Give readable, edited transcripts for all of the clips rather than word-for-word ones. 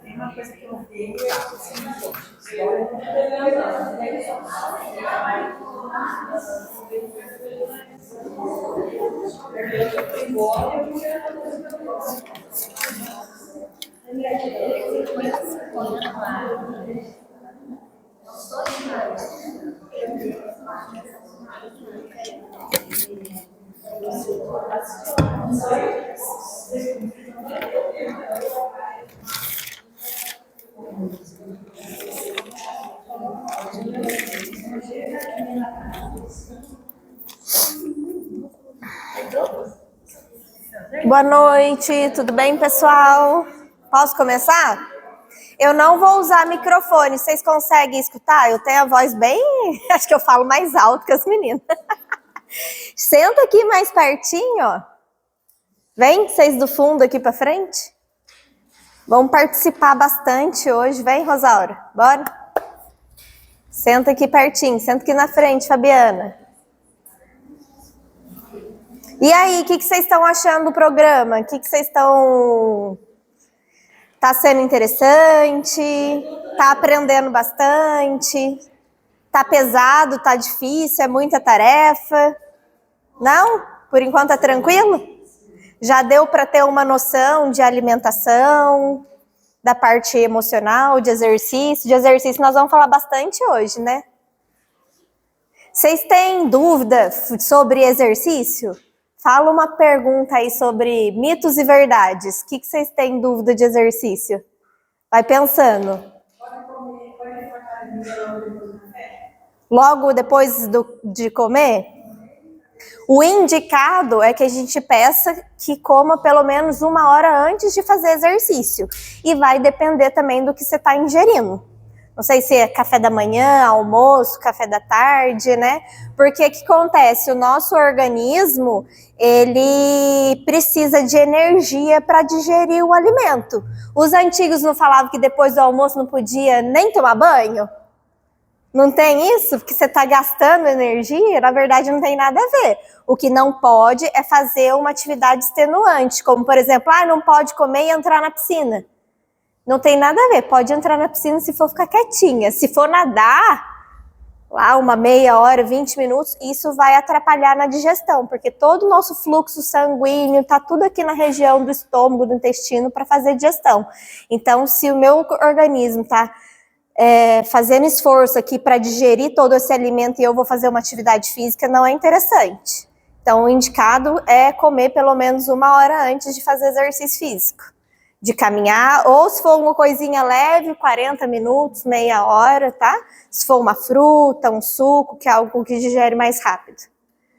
Tem uma coisa que eu vi, Boa noite, tudo bem, pessoal? Posso começar? Eu não vou usar microfone, vocês conseguem escutar? Eu tenho a voz bem... Acho que eu falo mais alto que as meninas. Senta aqui mais pertinho, ó. Vem, vocês do fundo aqui pra frente. Vamos participar bastante hoje. Vem, Rosaura, bora? Senta aqui pertinho, senta aqui na frente, Fabiana. E aí, o que vocês estão achando do programa? O que vocês estão... Tá sendo interessante? Tá aprendendo bastante? Tá pesado? Tá difícil? É muita tarefa? Não? Por enquanto tá tranquilo? Já deu para ter uma noção de alimentação, da parte emocional, de exercício? De exercício nós vamos falar bastante hoje, né? Vocês têm dúvida sobre exercício? Fala uma pergunta aí sobre mitos e verdades. O que vocês têm dúvida de exercício? Vai pensando. Logo depois de comer? O indicado é que a gente peça que coma pelo menos 1 hora antes de fazer exercício. E vai depender também do que você está ingerindo. Não sei se é café da manhã, almoço, café da tarde, né? Porque o que acontece? O nosso organismo, ele precisa de energia para digerir o alimento. Os antigos não falavam que depois do almoço não podia nem tomar banho? Não tem isso? Porque você está gastando energia? Na verdade, não tem nada a ver. O que não pode é fazer uma atividade extenuante, como, por exemplo, não pode comer e entrar na piscina. Não tem nada a ver, pode entrar na piscina se for ficar quietinha. Se for nadar, lá uma meia hora, 20 minutos, isso vai atrapalhar na digestão, porque todo o nosso fluxo sanguíneo está tudo aqui na região do estômago, do intestino, para fazer digestão. Então, se o meu organismo está fazendo esforço aqui para digerir todo esse alimento e eu vou fazer uma atividade física, não é interessante. Então, o indicado é comer pelo menos 1 hora antes de fazer exercício físico. De caminhar, ou se for uma coisinha leve, 40 minutos, meia hora, tá? Se for uma fruta, um suco, que é algo que digere mais rápido.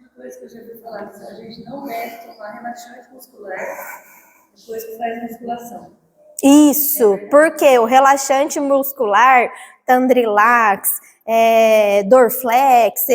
Uma coisa que eu já ouvi falar, a gente não deve tomar relaxante muscular depois que faz musculação. Isso, porque o relaxante muscular, Tandrilax, Dorflex,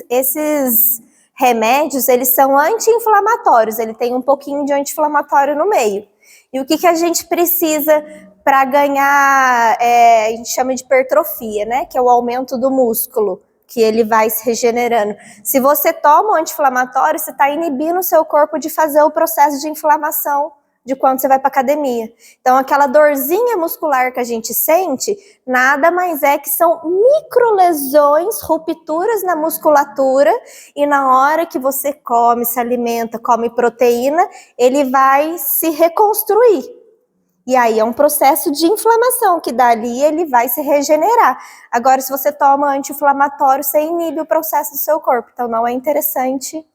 esses remédios, eles são anti-inflamatórios, ele tem um pouquinho de anti-inflamatório no meio. E o que a gente precisa para ganhar, a gente chama de hipertrofia, né? Que é o aumento do músculo, que ele vai se regenerando. Se você toma um anti-inflamatório, você está inibindo o seu corpo de fazer o processo de inflamação de quando você vai para academia. Então, aquela dorzinha muscular que a gente sente, nada mais é que são microlesões, rupturas na musculatura, e na hora que você come, se alimenta, come proteína, ele vai se reconstruir. E aí é um processo de inflamação, que dali ele vai se regenerar. Agora, se você toma anti-inflamatório, você inibe o processo do seu corpo. Então, não é interessante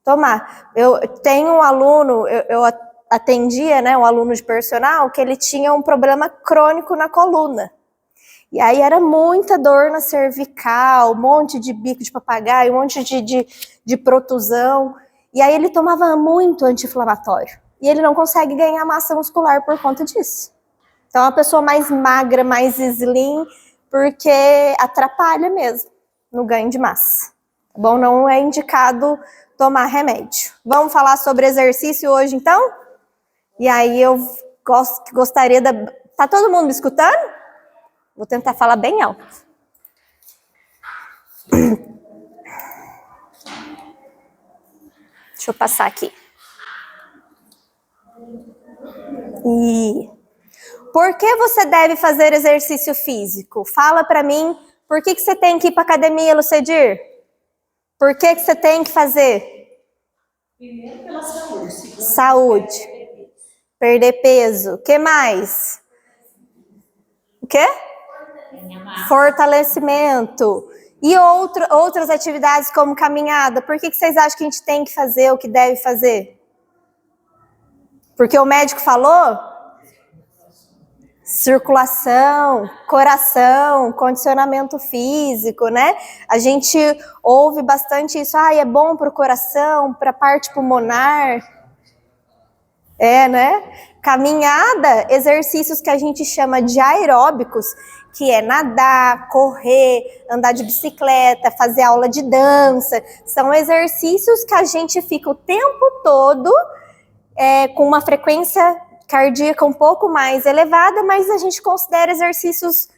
tomar. Eu tenho um aluno, eu atendia, né, um aluno de personal, que ele tinha um problema crônico na coluna. E aí era muita dor na cervical, um monte de bico de papagaio, um monte de protusão. E aí ele tomava muito anti-inflamatório. E ele não consegue ganhar massa muscular por conta disso. Então é uma pessoa mais magra, mais slim, porque atrapalha mesmo no ganho de massa. Tá bom? Não é indicado tomar remédio. Vamos falar sobre exercício hoje, então? E aí eu gostaria da... Tá todo mundo me escutando? Vou tentar falar bem alto. Deixa eu passar aqui. E por que você deve fazer exercício físico? Fala para mim, por que você tem que ir para academia, Lucedir? Por que você tem que fazer? Primeiro pela saúde. Saúde. Perder peso. O que mais? O quê? Fortalecimento. E outras atividades como caminhada. Por que vocês acham que a gente tem que fazer o que deve fazer? Porque o médico falou? Circulação, coração, condicionamento físico, né? A gente ouve bastante isso. É bom para o coração, para a parte pulmonar. Né? Caminhada, exercícios que a gente chama de aeróbicos, que é nadar, correr, andar de bicicleta, fazer aula de dança. São exercícios que a gente fica o tempo todo com uma frequência cardíaca um pouco mais elevada, mas a gente considera exercícios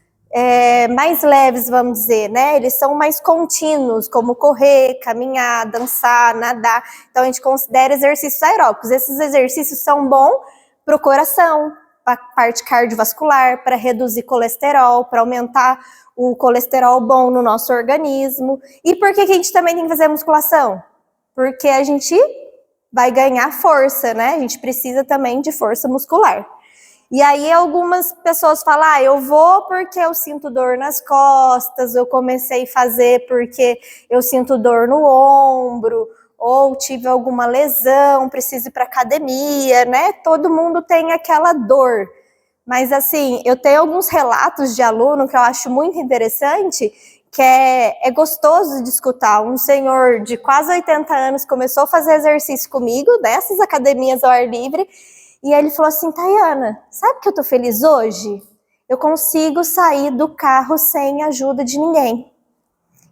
mais leves, vamos dizer, né? Eles são mais contínuos, como correr, caminhar, dançar, nadar. Então, a gente considera exercícios aeróbicos. Esses exercícios são bons para o coração, para a parte cardiovascular, para reduzir colesterol, para aumentar o colesterol bom no nosso organismo. E por que a gente também tem que fazer musculação? Porque a gente vai ganhar força, né? A gente precisa também de força muscular. E aí algumas pessoas falam, eu vou porque eu sinto dor nas costas, eu comecei a fazer porque eu sinto dor no ombro, ou tive alguma lesão, preciso ir para academia, né? Todo mundo tem aquela dor. Mas assim, eu tenho alguns relatos de aluno que eu acho muito interessante, que é gostoso de escutar. Um senhor de quase 80 anos começou a fazer exercício comigo, nessas academias ao ar livre, e ele falou assim, Tayana, sabe que eu tô feliz hoje? Eu consigo sair do carro sem ajuda de ninguém.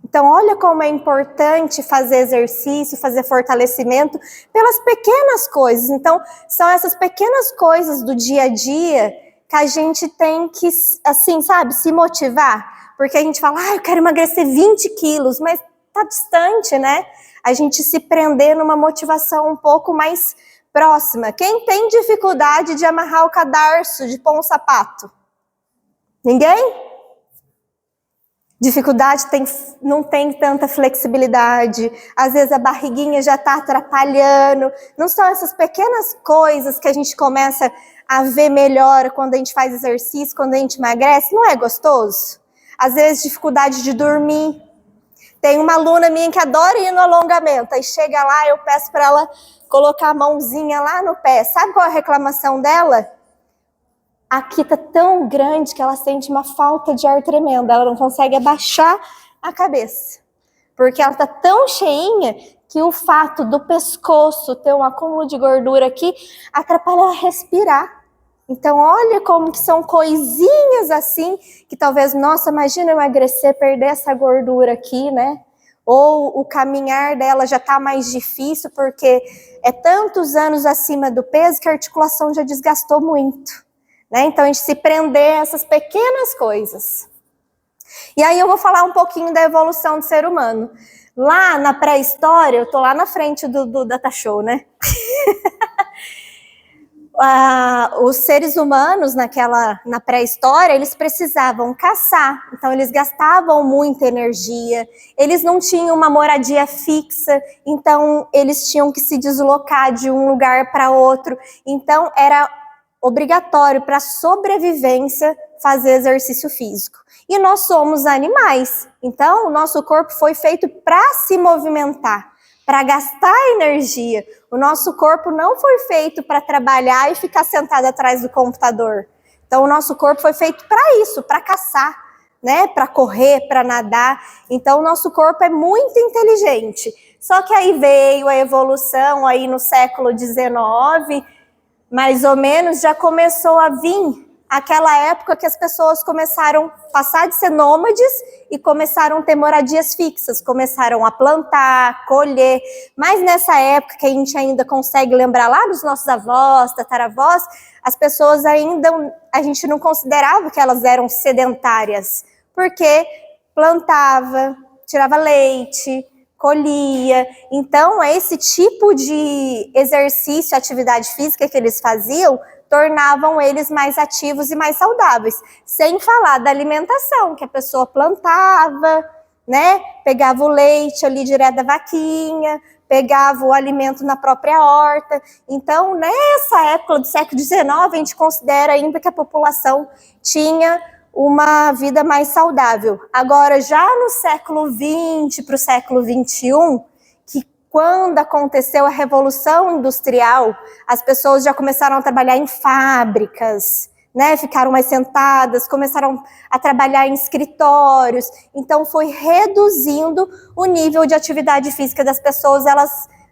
Então, olha como é importante fazer exercício, fazer fortalecimento pelas pequenas coisas. Então, são essas pequenas coisas do dia a dia que a gente tem que, assim, sabe, se motivar. Porque a gente fala, eu quero emagrecer 20 quilos, mas tá distante, né? A gente se prender numa motivação um pouco mais próxima. Quem tem dificuldade de amarrar o cadarço, de pôr um sapato? Ninguém? Dificuldade não tem tanta flexibilidade, às vezes a barriguinha já está atrapalhando. Não são essas pequenas coisas que a gente começa a ver melhor quando a gente faz exercício, quando a gente emagrece? Não é gostoso? Às vezes dificuldade de dormir. Tem uma aluna minha que adora ir no alongamento, aí chega lá, eu peço para ela colocar a mãozinha lá no pé. Sabe qual é a reclamação dela? Aqui tá tão grande que ela sente uma falta de ar tremenda, ela não consegue abaixar a cabeça, porque ela tá tão cheinha que o fato do pescoço ter um acúmulo de gordura aqui atrapalha ela respirar. Então olha como que são coisinhas assim, que talvez, nossa, imagina emagrecer, perder essa gordura aqui, né? Ou o caminhar dela já tá mais difícil, porque é tantos anos acima do peso que a articulação já desgastou muito. Né? Então, a gente se prender a essas pequenas coisas. E aí eu vou falar um pouquinho da evolução do ser humano. Lá na pré-história, eu tô lá na frente do Data Show, né? Os seres humanos na pré-história, eles precisavam caçar, então eles gastavam muita energia, eles não tinham uma moradia fixa, então eles tinham que se deslocar de um lugar para outro, então era obrigatório para sobrevivência fazer exercício físico. E nós somos animais, então o nosso corpo foi feito para se movimentar, para gastar energia. O nosso corpo não foi feito para trabalhar e ficar sentado atrás do computador. Então o nosso corpo foi feito para isso, para caçar, né? Para correr, para nadar. Então o nosso corpo é muito inteligente. Só que aí veio a evolução aí no século XIX, mais ou menos, já começou a vir aquela época que as pessoas começaram a passar de ser nômades e começaram a ter moradias fixas, começaram a plantar, colher. Mas nessa época que a gente ainda consegue lembrar lá dos nossos avós, tataravós, as pessoas ainda, a gente não considerava que elas eram sedentárias, porque plantava, tirava leite, colhia. Então, esse tipo de exercício, atividade física que eles faziam, tornavam eles mais ativos e mais saudáveis. Sem falar da alimentação, que a pessoa plantava, né? Pegava o leite ali direto da vaquinha, pegava o alimento na própria horta. Então, nessa época do século XIX, a gente considera ainda que a população tinha uma vida mais saudável. Agora, já no século XX para o século XXI, que quando aconteceu a Revolução Industrial, as pessoas já começaram a trabalhar em fábricas, né? Ficaram mais sentadas, começaram a trabalhar em escritórios. Então, foi reduzindo o nível de atividade física das pessoas.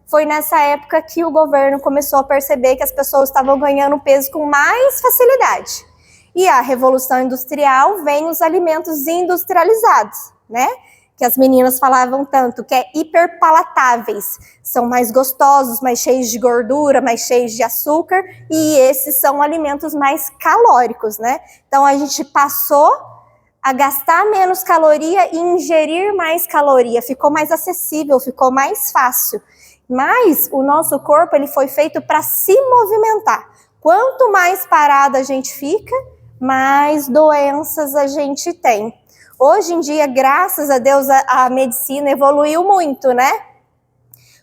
Foi nessa época que o governo começou a perceber que as pessoas estavam ganhando peso com mais facilidade. E a Revolução Industrial vem os alimentos industrializados, né? Que as meninas falavam tanto, que é hiperpalatáveis. São mais gostosos, mais cheios de gordura, mais cheios de açúcar, e esses são alimentos mais calóricos, né? Então a gente passou a gastar menos caloria e ingerir mais caloria. Ficou mais acessível, ficou mais fácil. Mas o nosso corpo ele foi feito para se movimentar. Quanto mais parado a gente fica, mais doenças a gente tem. Hoje em dia, graças a Deus, a medicina evoluiu muito, né?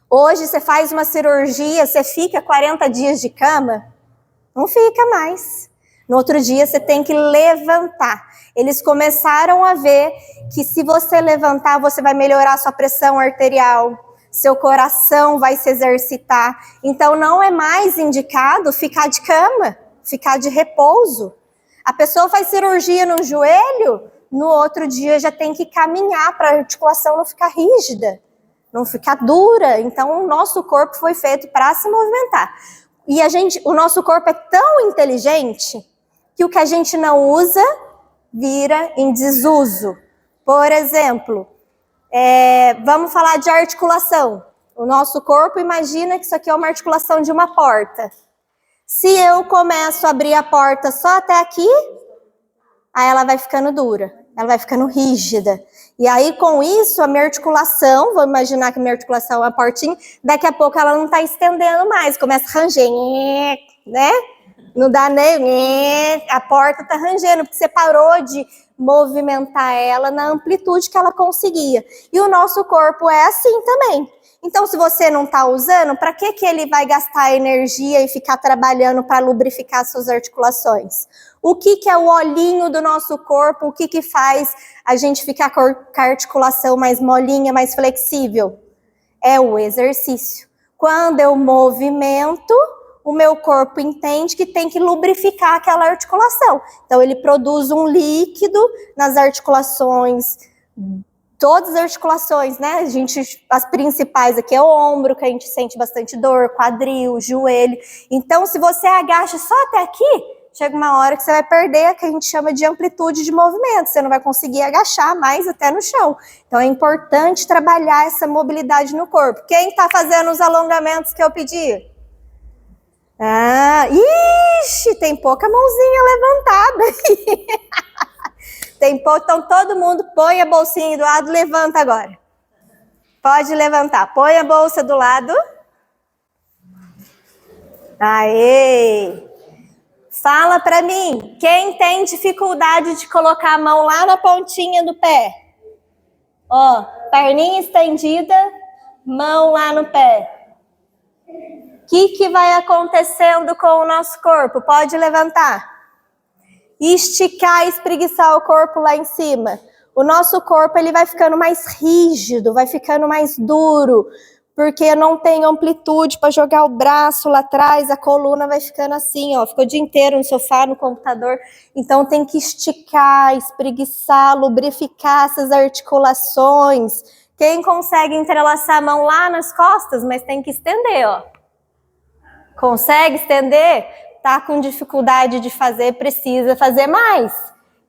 Hoje você faz uma cirurgia, você fica 40 dias de cama? Não fica mais. No outro dia você tem que levantar. Eles começaram a ver que se você levantar, você vai melhorar sua pressão arterial, seu coração vai se exercitar. Então não é mais indicado ficar de cama, ficar de repouso. A pessoa faz cirurgia no joelho, no outro dia já tem que caminhar para a articulação não ficar rígida, não ficar dura. Então, o nosso corpo foi feito para se movimentar. E o nosso corpo é tão inteligente que o que a gente não usa vira em desuso. Por exemplo, vamos falar de articulação. O nosso corpo, imagina que isso aqui é uma articulação de uma porta. Se eu começo a abrir a porta só até aqui, aí ela vai ficando dura, ela vai ficando rígida. E aí, com isso, a minha articulação, vamos imaginar que a minha articulação é uma portinha, daqui a pouco ela não está estendendo mais, começa a ranger, né? Não dá nem... A porta está rangendo, porque você parou de movimentar ela na amplitude que ela conseguia. E o nosso corpo é assim também. Então, se você não está usando, para que ele vai gastar energia e ficar trabalhando para lubrificar suas articulações? O que é o olhinho do nosso corpo? O que faz a gente ficar com a articulação mais molinha, mais flexível? É o exercício. Quando eu movimento, o meu corpo entende que tem que lubrificar aquela articulação. Então, ele produz um líquido nas articulações, todas as articulações, né? As principais aqui é o ombro, que a gente sente bastante dor, quadril, joelho. Então, se você agacha só até aqui, chega uma hora que você vai perder a que a gente chama de amplitude de movimento. Você não vai conseguir agachar mais até no chão. Então, é importante trabalhar essa mobilidade no corpo. Quem está fazendo os alongamentos que eu pedi? Ixi, tem pouca mãozinha levantada aí. Então todo mundo põe a bolsinha do lado, levanta agora. Pode levantar, põe a bolsa do lado. Aê! Fala pra mim, quem tem dificuldade de colocar a mão lá na pontinha do pé? Ó, perninha estendida, mão lá no pé. O que vai acontecendo com o nosso corpo? Pode levantar. Esticar e espreguiçar o corpo lá em cima. O nosso corpo ele vai ficando mais rígido, vai ficando mais duro, porque não tem amplitude para jogar o braço lá atrás, a coluna vai ficando assim, ó, ficou o dia inteiro no sofá, no computador. Então tem que esticar, espreguiçar, lubrificar essas articulações. Quem consegue entrelaçar a mão lá nas costas, mas tem que estender, ó. Consegue estender? Tá com dificuldade de fazer, precisa fazer mais.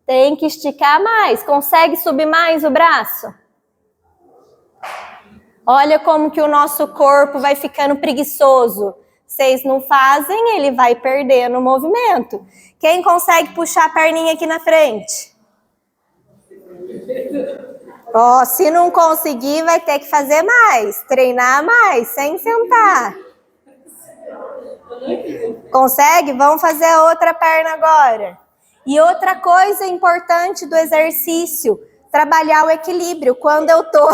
Tem que esticar mais. Consegue subir mais o braço? Olha como que o nosso corpo vai ficando preguiçoso. Vocês não fazem, ele vai perdendo o movimento. Quem consegue puxar a perninha aqui na frente? Ó, se não conseguir, vai ter que fazer mais. Treinar mais, sem sentar. Consegue? Vamos fazer a outra perna agora. E outra coisa importante do exercício, trabalhar o equilíbrio. Quando eu tô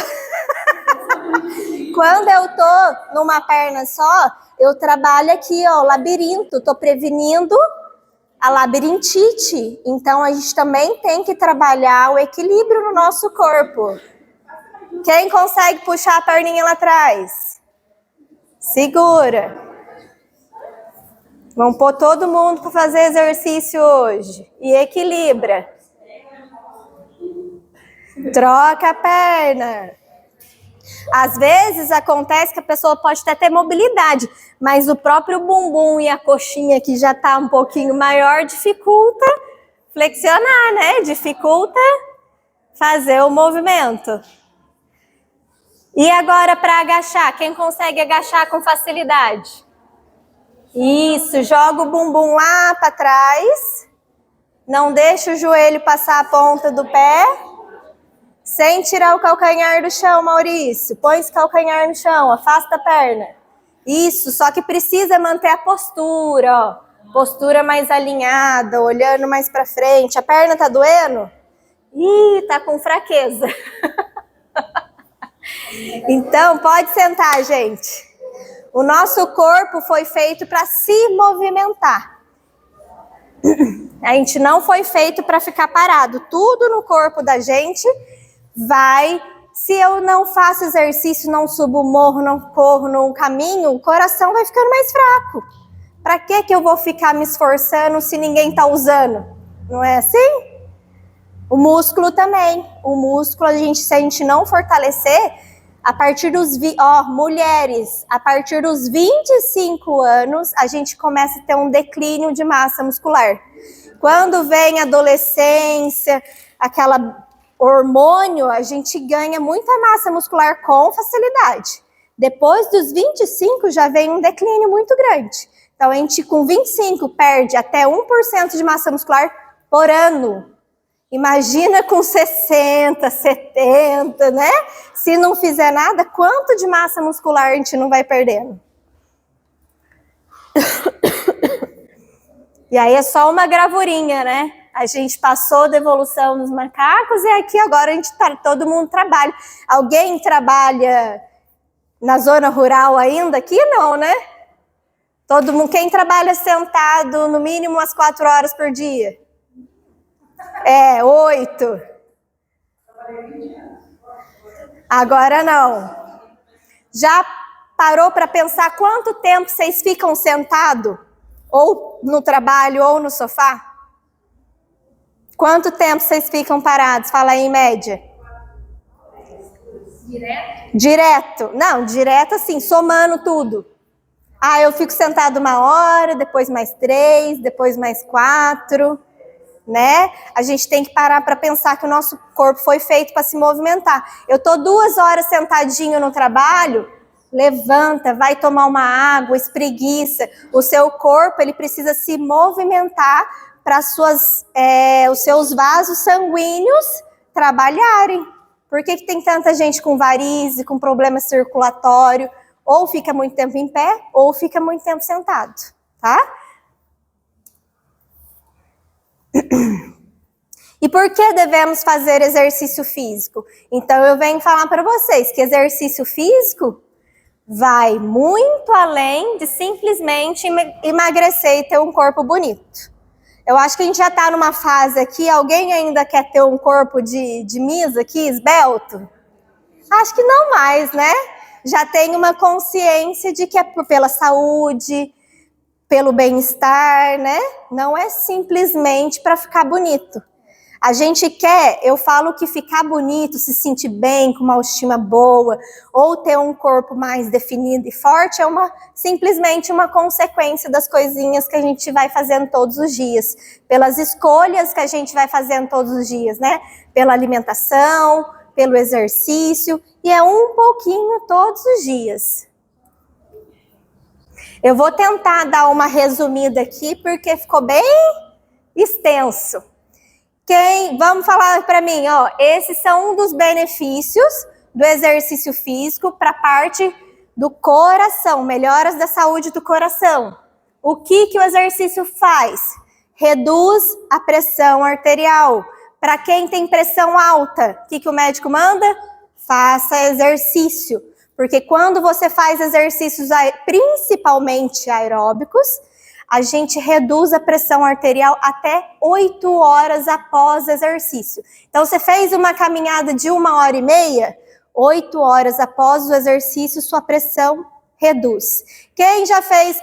numa perna só, eu trabalho aqui, ó, o labirinto, tô prevenindo a labirintite. Então a gente também tem que trabalhar o equilíbrio no nosso corpo. Quem consegue puxar a perninha lá atrás? Segura. Vamos pôr todo mundo para fazer exercício hoje. E equilibra. Troca a perna. Às vezes acontece que a pessoa pode até ter mobilidade, mas o próprio bumbum e a coxinha que já está um pouquinho maior dificulta flexionar, né? Dificulta fazer o movimento. E agora para agachar, quem consegue agachar com facilidade? Isso, joga o bumbum lá para trás, não deixa o joelho passar a ponta do pé, sem tirar o calcanhar do chão, Maurício. Põe esse calcanhar no chão, afasta a perna. Isso, só que precisa manter a postura, ó. Postura mais alinhada, olhando mais para frente. A perna tá doendo? Ih, tá com fraqueza. Então, pode sentar, gente. O nosso corpo foi feito para se movimentar. A gente não foi feito para ficar parado. Tudo no corpo da gente vai... Se eu não faço exercício, não subo o morro, não corro, não caminho, o coração vai ficando mais fraco. Para que eu vou ficar me esforçando se ninguém está usando? Não é assim? O músculo também. O músculo, se a gente não fortalecer... A partir dos... mulheres, a partir dos 25 anos, a gente começa a ter um declínio de massa muscular. Quando vem a adolescência, aquela hormônio, a gente ganha muita massa muscular com facilidade. Depois dos 25, já vem um declínio muito grande. Então, a gente com 25 perde até 1% de massa muscular por ano. Imagina com 60, 70, né? Se não fizer nada, quanto de massa muscular a gente não vai perdendo? E aí é só uma gravurinha, né? A gente passou da evolução dos macacos e aqui agora a gente todo mundo trabalha. Alguém trabalha na zona rural ainda? Aqui não, né? Todo mundo, quem trabalha sentado no mínimo umas 4 horas por dia? 8. Agora não. Já parou para pensar quanto tempo vocês ficam sentados? Ou no trabalho, ou no sofá? Quanto tempo vocês ficam parados? Fala aí, em média. Direto? Não, direto assim, somando tudo. Eu fico sentado 1 hora, depois mais 3, depois mais 4... né? A gente tem que parar para pensar que o nosso corpo foi feito para se movimentar. Eu tô 2 horas sentadinho no trabalho, levanta, vai tomar uma água, espreguiça. O seu corpo, ele precisa se movimentar para os seus vasos sanguíneos trabalharem. Por que tem tanta gente com varize, com problema circulatório? Ou fica muito tempo em pé, ou fica muito tempo sentado, tá? E por que devemos fazer exercício físico? Então eu venho falar para vocês que exercício físico vai muito além de simplesmente emagrecer e ter um corpo bonito. Eu acho que a gente já está numa fase aqui, alguém ainda quer ter um corpo de Miss aqui, esbelto? Acho que não mais, né? Já tem uma consciência de que é pela saúde, pelo bem-estar, né? Não é simplesmente para ficar bonito. A gente quer, eu falo que ficar bonito, se sentir bem, com uma autoestima boa, ou ter um corpo mais definido e forte, é simplesmente uma consequência das coisinhas que a gente vai fazendo todos os dias, pelas escolhas que a gente vai fazendo todos os dias, né? Pela alimentação, pelo exercício, e é um pouquinho todos os dias. Eu vou tentar dar uma resumida aqui, porque ficou bem extenso. Vamos falar para mim, ó, esses são um dos benefícios do exercício físico para a parte do coração, melhoras da saúde do coração. O que o exercício faz? Reduz a pressão arterial. Para quem tem pressão alta, o que o médico manda? Faça exercício. Porque quando você faz exercícios principalmente aeróbicos, a gente reduz a pressão arterial até 8 horas após exercício. Então, você fez uma caminhada de 1h30, 8 horas após o exercício, sua pressão reduz. Quem já fez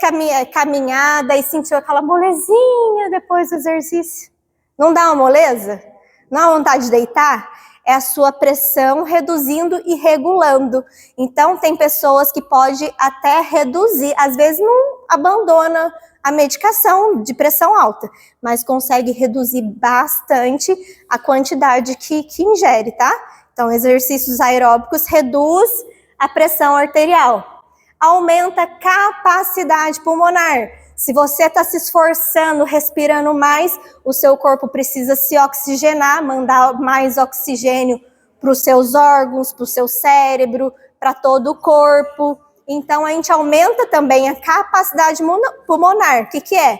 caminhada e sentiu aquela molezinha depois do exercício? Não dá uma moleza? Não dá vontade de deitar? É a sua pressão reduzindo e regulando. Então, tem pessoas que pode até reduzir, às vezes não abandona a medicação de pressão alta, mas consegue reduzir bastante a quantidade que ingere, tá? Então, exercícios aeróbicos reduz a pressão arterial, aumenta a capacidade pulmonar. Se você está se esforçando, respirando mais, o seu corpo precisa se oxigenar, mandar mais oxigênio para os seus órgãos, para o seu cérebro, para todo o corpo. Então, a gente aumenta também a capacidade pulmonar. O que é?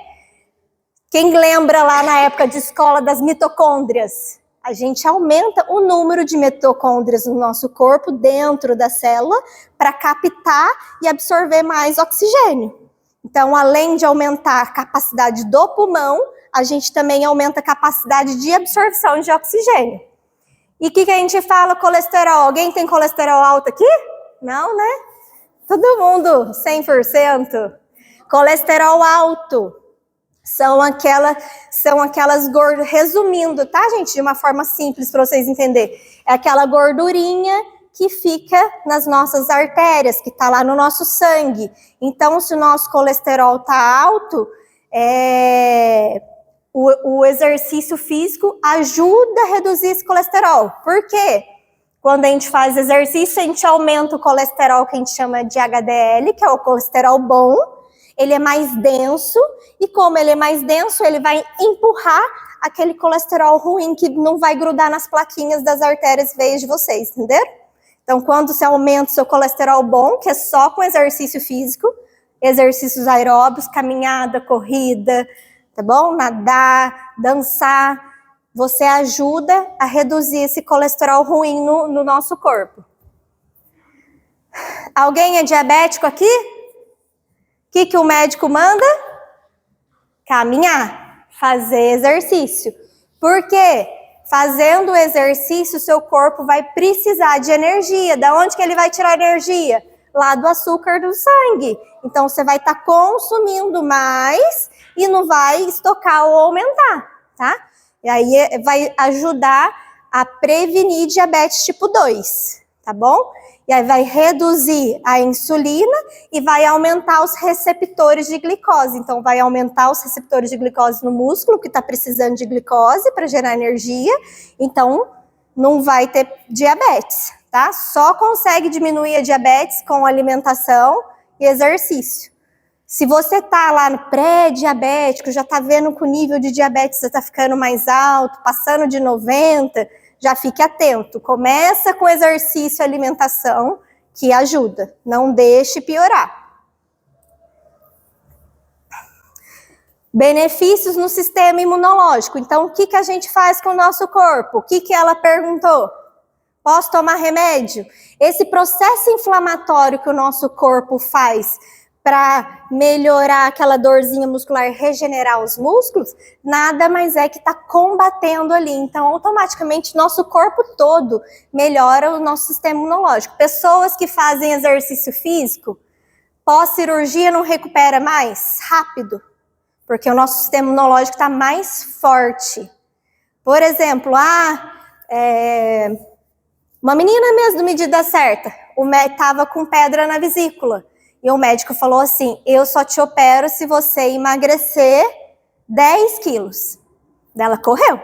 Quem lembra lá na época de escola das mitocôndrias? A gente aumenta o número de mitocôndrias no nosso corpo, dentro da célula, para captar e absorver mais oxigênio. Então, além de aumentar a capacidade do pulmão, a gente também aumenta a capacidade de absorção de oxigênio. E o que a gente fala? Colesterol. Alguém tem colesterol alto aqui? Não, né? Todo mundo, 100%. Colesterol alto são aquelas gorduras, resumindo, tá, gente? De uma forma simples para vocês entenderem. É aquela gordurinha que fica nas nossas artérias, que está lá no nosso sangue. Então, se o nosso colesterol está alto, o exercício físico ajuda a reduzir esse colesterol. Por quê? Quando a gente faz exercício, a gente aumenta o colesterol que a gente chama de HDL, que é o colesterol bom. Ele é mais denso, e como ele é mais denso, ele vai empurrar aquele colesterol ruim que não vai grudar nas plaquinhas das artérias e veias de vocês, entenderam? Então, quando você aumenta o seu colesterol bom, que é só com exercício físico, exercícios aeróbicos, caminhada, corrida, tá bom? Nadar, dançar, você ajuda a reduzir esse colesterol ruim no nosso corpo. Alguém é diabético aqui? O que o médico manda? Caminhar, fazer exercício. Por quê? Fazendo exercício, seu corpo vai precisar de energia. Da onde que ele vai tirar energia? Lá do açúcar do sangue. Então, você vai estar consumindo mais e não vai estocar ou aumentar, tá? E aí vai ajudar a prevenir diabetes tipo 2, tá bom? E aí vai reduzir a insulina e vai aumentar os receptores de glicose. Então, vai aumentar os receptores de glicose no músculo, que está precisando de glicose para gerar energia. Então, não vai ter diabetes, tá? Só consegue diminuir a diabetes com alimentação e exercício. Se você está lá no pré-diabético, já está vendo que o nível de diabetes está ficando mais alto, passando de 90, já fique atento. Começa com exercício e alimentação, que ajuda. Não deixe piorar. Benefícios no sistema imunológico. Então, o que a gente faz com o nosso corpo? O que ela perguntou? Posso tomar remédio? Esse processo inflamatório que o nosso corpo faz para melhorar aquela dorzinha muscular, regenerar os músculos, nada mais é que está combatendo ali. Então, automaticamente, nosso corpo todo melhora o nosso sistema imunológico. Pessoas que fazem exercício físico, pós-cirurgia não recupera mais rápido, porque o nosso sistema imunológico está mais forte. Por exemplo, uma menina mesmo, medida certa, estava com pedra na vesícula. E o médico falou assim, eu só te opero se você emagrecer 10 quilos. Ela correu,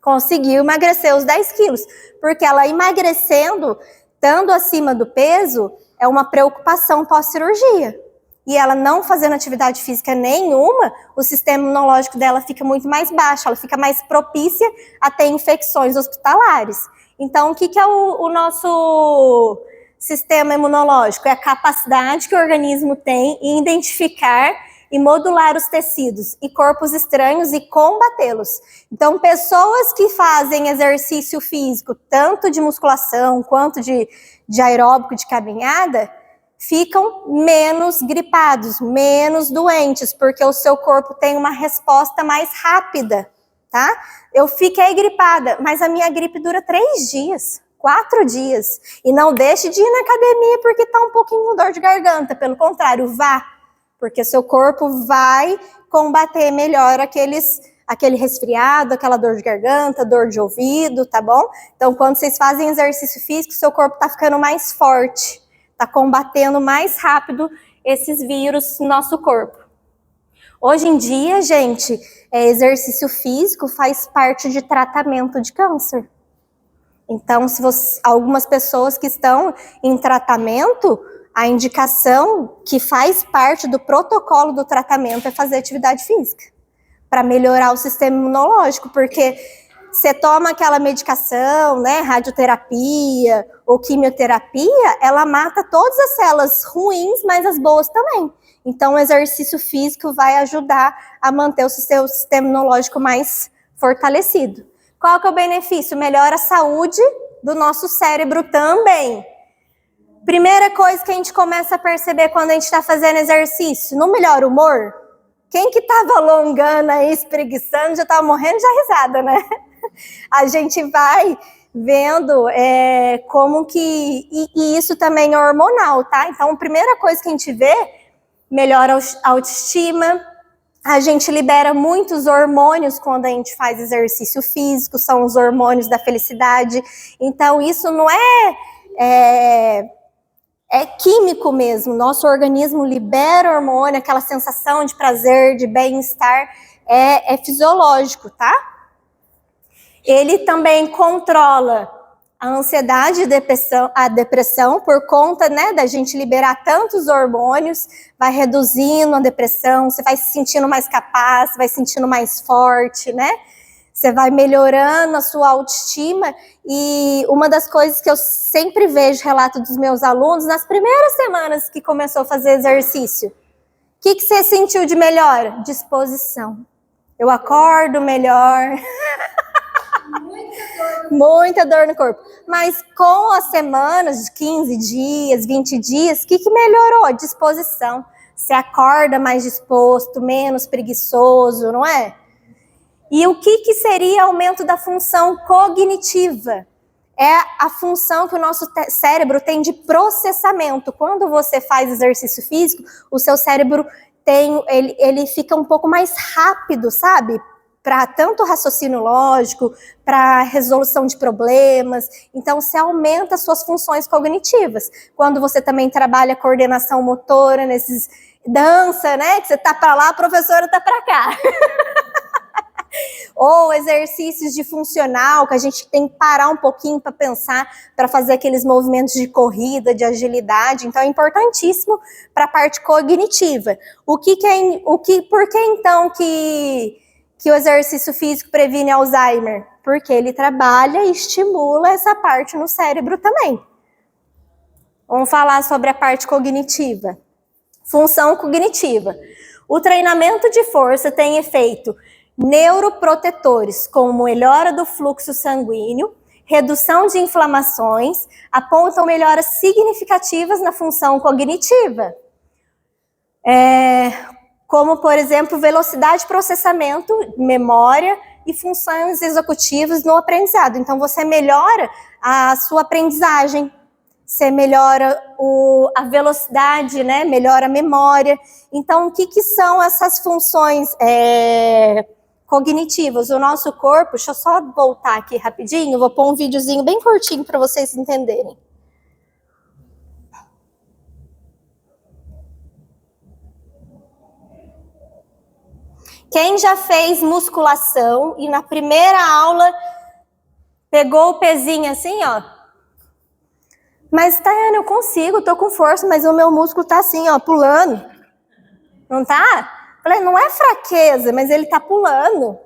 conseguiu emagrecer os 10 quilos. Porque ela emagrecendo, estando acima do peso, é uma preocupação pós-cirurgia. E ela não fazendo atividade física nenhuma, o sistema imunológico dela fica muito mais baixo, ela fica mais propícia a ter infecções hospitalares. Então, o que é o nosso sistema imunológico? É a capacidade que o organismo tem em identificar e modular os tecidos e corpos estranhos e combatê-los. Então, pessoas que fazem exercício físico, tanto de musculação quanto de aeróbico, de caminhada, ficam menos gripados, menos doentes, porque o seu corpo tem uma resposta mais rápida, tá? Eu fiquei gripada, mas a minha gripe dura 3 dias, 4 dias. E não deixe de ir na academia porque tá um pouquinho com dor de garganta. Pelo contrário, vá, porque seu corpo vai combater melhor aquele resfriado, aquela dor de garganta, dor de ouvido, tá bom? Então, quando vocês fazem exercício físico, seu corpo tá ficando mais forte. Está combatendo mais rápido esses vírus no nosso corpo. Hoje em dia, gente, exercício físico faz parte de tratamento de câncer. Então, algumas pessoas que estão em tratamento, a indicação que faz parte do protocolo do tratamento é fazer atividade física, para melhorar o sistema imunológico, porque você toma aquela medicação, né, radioterapia ou quimioterapia, ela mata todas as células ruins, mas as boas também. Então, o exercício físico vai ajudar a manter o seu sistema imunológico mais fortalecido. Qual que é o benefício? Melhora a saúde do nosso cérebro também. Primeira coisa que a gente começa a perceber quando a gente está fazendo exercício, não melhora o humor? Quem que estava alongando aí, espreguiçando, já estava morrendo de risada, né? A gente vai vendo como que... E isso também é hormonal, tá? Então, a primeira coisa que a gente vê, melhora a autoestima. A gente libera muitos hormônios quando a gente faz exercício físico, são os hormônios da felicidade. Então, isso não é químico mesmo. Nosso organismo libera hormônio, aquela sensação de prazer, de bem-estar, é fisiológico, tá? Ele também controla a ansiedade e a depressão por conta, né, da gente liberar tantos hormônios, vai reduzindo a depressão, você vai se sentindo mais capaz, vai se sentindo mais forte, né? Você vai melhorando a sua autoestima. E uma das coisas que eu sempre vejo relato dos meus alunos, nas primeiras semanas que começou a fazer exercício, o que você sentiu de melhor? Disposição. Eu acordo melhor. Muita dor no corpo. Mas com as semanas, de 15 dias, 20 dias, o que melhorou? A disposição. Você acorda mais disposto, menos preguiçoso, não é? E o que seria aumento da função cognitiva? É a função que o nosso cérebro tem de processamento. Quando você faz exercício físico, o seu cérebro ele fica um pouco mais rápido, sabe? Para tanto raciocínio lógico, para resolução de problemas. Então, você aumenta as suas funções cognitivas. Quando você também trabalha coordenação motora, dança, né? Que você tá para lá, a professora tá para cá. Ou exercícios de funcional, que a gente tem que parar um pouquinho para pensar, para fazer aqueles movimentos de corrida, de agilidade. Então, é importantíssimo para a parte cognitiva. Por que então que o exercício físico previne Alzheimer? Porque ele trabalha e estimula essa parte no cérebro também. Vamos falar sobre a parte cognitiva. Função cognitiva. O treinamento de força tem efeito neuroprotetores, como melhora do fluxo sanguíneo, redução de inflamações, apontam melhoras significativas na função cognitiva. Como, por exemplo, velocidade de processamento, memória e funções executivas no aprendizado. Então, você melhora a sua aprendizagem, você melhora a velocidade, né? Melhora a memória. Então, o que são essas funções cognitivas? O nosso corpo, deixa eu só voltar aqui rapidinho, vou pôr um videozinho bem curtinho para vocês entenderem. Quem já fez musculação e na primeira aula pegou o pezinho assim, ó. Mas, Tayane, eu consigo, tô com força, mas o meu músculo tá assim, ó, pulando. Não tá? Falei, não é fraqueza, mas ele tá pulando.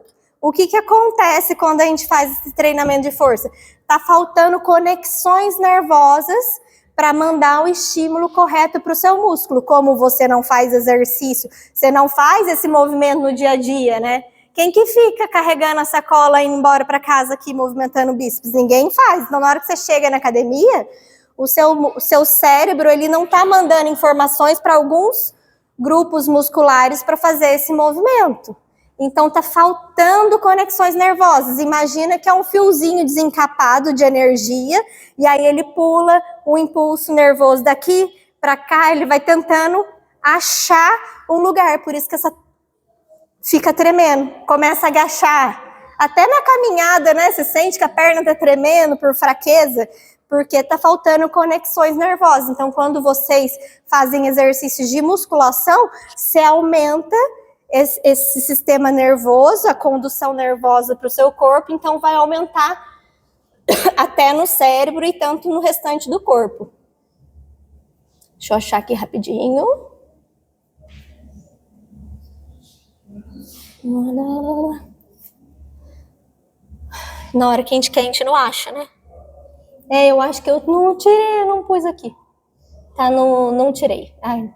O que acontece quando a gente faz esse treinamento de força? Tá faltando conexões nervosas para mandar o estímulo correto para o seu músculo. Como você não faz exercício, você não faz esse movimento no dia a dia, né? Quem que fica carregando a sacola e indo embora para casa aqui, movimentando o bíceps? Ninguém faz. Então, na hora que você chega na academia, o seu cérebro, ele não está mandando informações para alguns grupos musculares para fazer esse movimento. Então, está faltando conexões nervosas. Imagina que é um fiozinho desencapado de energia, e aí ele pula o impulso nervoso daqui para cá, ele vai tentando achar um lugar. Por isso que essa fica tremendo, começa a agachar. Até na caminhada, né? Você sente que a perna está tremendo por fraqueza, porque está faltando conexões nervosas. Então, quando vocês fazem exercícios de musculação, você aumenta esse sistema nervoso, a condução nervosa para o seu corpo, então vai aumentar até no cérebro e tanto no restante do corpo. Deixa eu achar aqui rapidinho. Na hora que a gente quer, a gente não acha, né? Eu acho que eu não tirei, não pus aqui. Tá no, não tirei. Ai.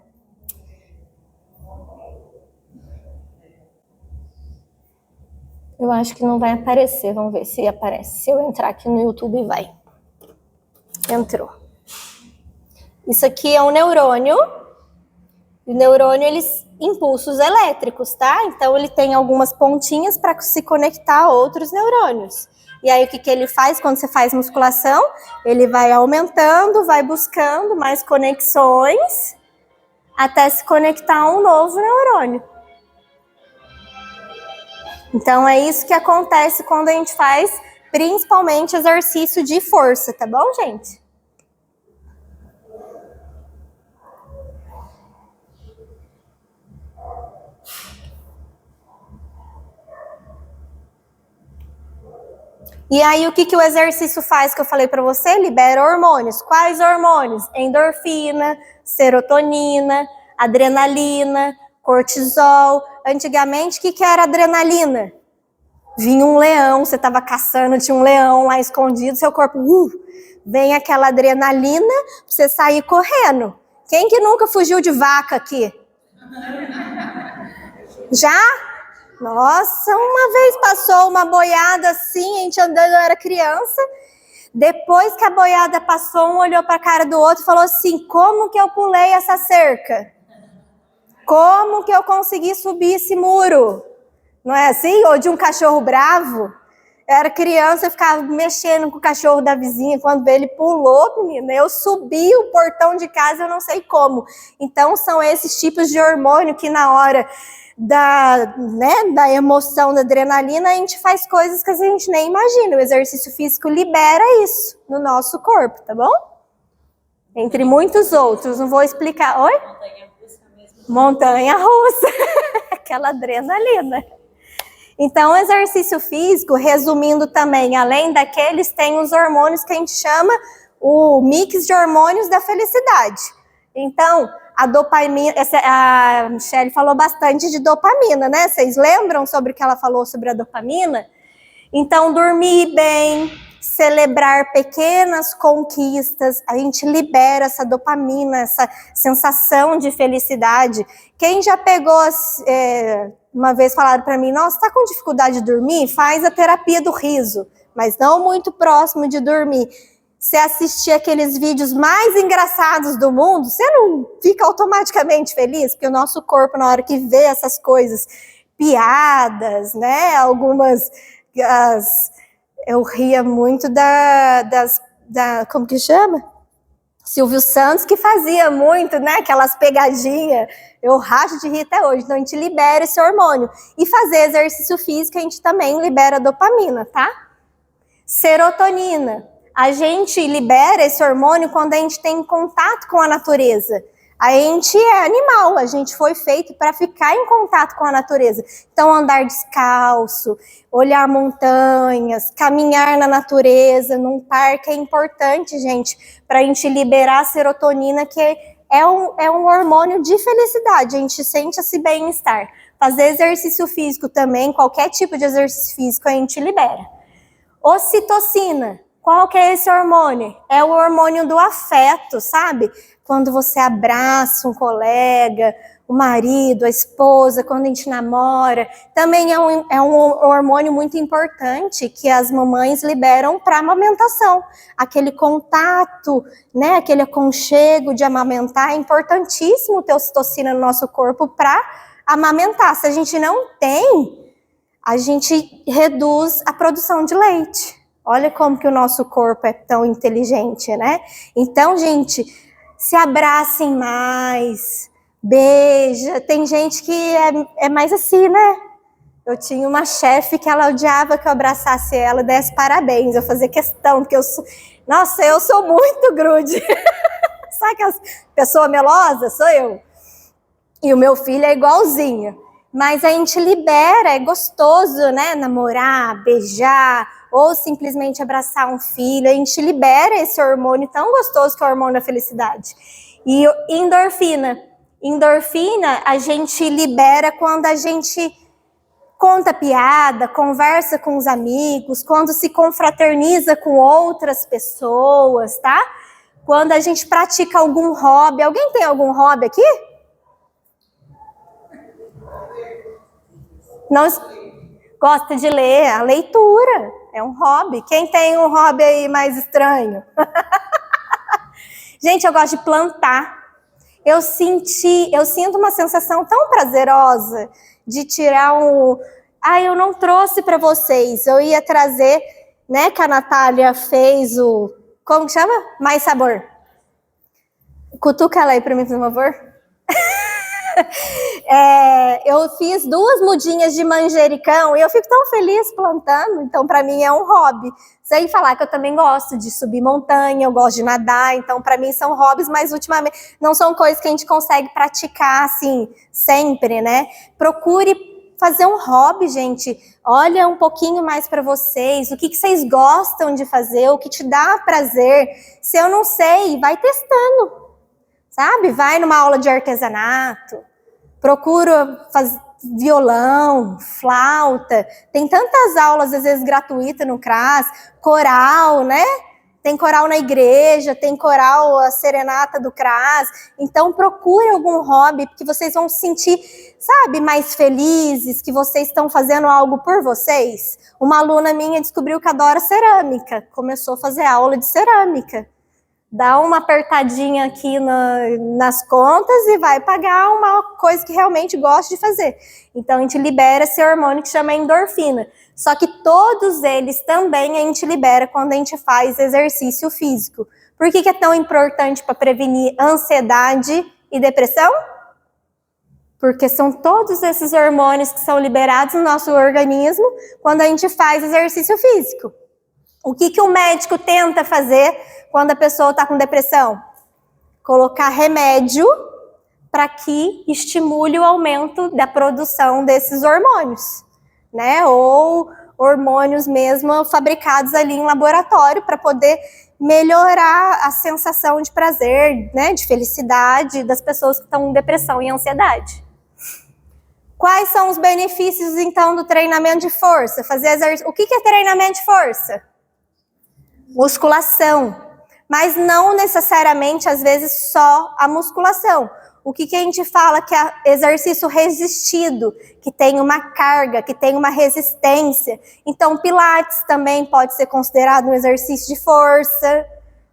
Eu acho que não vai aparecer. Vamos ver se aparece. Se eu entrar aqui no YouTube, vai. Entrou. Isso aqui é um neurônio. O neurônio, eles impulsos elétricos, tá? Então, ele tem algumas pontinhas para se conectar a outros neurônios. E aí, o que ele faz quando você faz musculação? Ele vai aumentando, vai buscando mais conexões, até se conectar a um novo neurônio. Então, é isso que acontece quando a gente faz, principalmente, exercício de força, tá bom, gente? E aí, o que o exercício faz que eu falei para você? Libera hormônios. Quais hormônios? Endorfina, serotonina, adrenalina, cortisol. Antigamente, o que era adrenalina? Vinha um leão, você estava caçando, tinha um leão lá escondido, seu corpo, vem aquela adrenalina pra você sair correndo. Quem que nunca fugiu de vaca aqui? Já? Nossa, uma vez passou uma boiada assim, a gente andando, eu era criança. Depois que a boiada passou, um olhou para a cara do outro e falou assim: como que eu pulei essa cerca? Como que eu consegui subir esse muro? Não é assim? Ou de um cachorro bravo. Eu era criança, eu ficava mexendo com o cachorro da vizinha. Quando ele pulou, menina, eu subi o portão de casa, eu não sei como. Então, são esses tipos de hormônio que na hora da emoção, da adrenalina, a gente faz coisas que a gente nem imagina. O exercício físico libera isso no nosso corpo, tá bom? Entre muitos outros, não vou explicar. Oi? Montanha-russa mesmo. Montanha-russa, aquela adrenalina. Então, o exercício físico, resumindo também, além daqueles, tem os hormônios que a gente chama o mix de hormônios da felicidade. Então, a dopamina, a Michelle falou bastante de dopamina, né? Vocês lembram sobre o que ela falou sobre a dopamina? Então, dormir bem, celebrar pequenas conquistas, a gente libera essa dopamina, essa sensação de felicidade. Quem já pegou, uma vez falaram para mim, nossa, tá com dificuldade de dormir? Faz a terapia do riso, mas não muito próximo de dormir. Você assistir aqueles vídeos mais engraçados do mundo, você não fica automaticamente feliz? Porque o nosso corpo, na hora que vê essas coisas, piadas, né? Algumas... eu ria muito como que chama? Silvio Santos, que fazia muito, né? Aquelas pegadinhas. Eu racho de rir até hoje. Então, a gente libera esse hormônio. E fazer exercício físico, a gente também libera dopamina, tá? Serotonina. A gente libera esse hormônio quando a gente tem contato com a natureza. A gente é animal, a gente foi feito para ficar em contato com a natureza. Então, andar descalço, olhar montanhas, caminhar na natureza, num parque é importante, gente, para a gente liberar a serotonina, que é um hormônio de felicidade, a gente sente esse bem-estar. Fazer exercício físico também, qualquer tipo de exercício físico, a gente libera. Ocitocina. Qual que é esse hormônio? É o hormônio do afeto, sabe? Quando você abraça um colega, o marido, a esposa, quando a gente namora. Também é um hormônio muito importante que as mamães liberam para amamentação. Aquele contato, né? Aquele aconchego de amamentar. É importantíssimo ter ocitocina no nosso corpo para amamentar. Se a gente não tem, a gente reduz a produção de leite. Olha como que o nosso corpo é tão inteligente, né? Então, gente, se abracem mais, beija. Tem gente que é mais assim, né? Eu tinha uma chefe que ela odiava que eu abraçasse ela e desse parabéns. Eu fazia questão, porque nossa, eu sou muito grude. Sabe aquelas pessoa melosa? Sou eu. E o meu filho é igualzinho. Mas a gente libera, é gostoso, né? Namorar, beijar, ou simplesmente abraçar um filho. A gente libera esse hormônio tão gostoso que é o hormônio da felicidade. E endorfina. Endorfina a gente libera quando a gente conta piada, conversa com os amigos, quando se confraterniza com outras pessoas, tá? Quando a gente pratica algum hobby. Alguém tem algum hobby aqui? Não gosta de ler, a leitura é um hobby. Quem tem um hobby aí mais estranho? Gente, eu gosto de plantar. Eu sinto uma sensação tão prazerosa de tirar eu não trouxe para vocês. Eu ia trazer, né, que a Natália fez como que chama? Mais sabor. Cutuca ela aí para mim, por favor. Eu fiz 2 mudinhas de manjericão e eu fico tão feliz plantando, então para mim é um hobby. Sem falar que eu também gosto de subir montanha, eu gosto de nadar, então para mim são hobbies, mas ultimamente não são coisas que a gente consegue praticar assim sempre, né? Procure fazer um hobby, gente. Olha um pouquinho mais para vocês, o que vocês gostam de fazer, o que te dá prazer. Se eu não sei, vai testando. Sabe? Vai numa aula de artesanato, procura fazer violão, flauta. Tem tantas aulas, às vezes, gratuitas no CRAS. Coral, né? Tem coral na igreja, tem coral, a serenata do CRAS. Então, procure algum hobby, porque vocês vão se sentir, sabe, mais felizes, que vocês estão fazendo algo por vocês. Uma aluna minha descobriu que adora cerâmica. Começou a fazer aula de cerâmica. Dá uma apertadinha aqui nas contas e vai pagar uma coisa que realmente gosta de fazer. Então, a gente libera esse hormônio que chama endorfina. Só que todos eles também a gente libera quando a gente faz exercício físico. Por que é tão importante para prevenir ansiedade e depressão? Porque são todos esses hormônios que são liberados no nosso organismo quando a gente faz exercício físico. O que o médico tenta fazer quando a pessoa está com depressão? Colocar remédio para que estimule o aumento da produção desses hormônios, né? Ou hormônios mesmo fabricados ali em laboratório para poder melhorar a sensação de prazer, né? De felicidade das pessoas que estão com depressão e ansiedade. Quais são os benefícios, então, do treinamento de força? Fazer exercício. O que é treinamento de força? Musculação, mas não necessariamente, às vezes, só a musculação. O que a gente fala que é exercício resistido, que tem uma carga, que tem uma resistência. Então, pilates também pode ser considerado um exercício de força,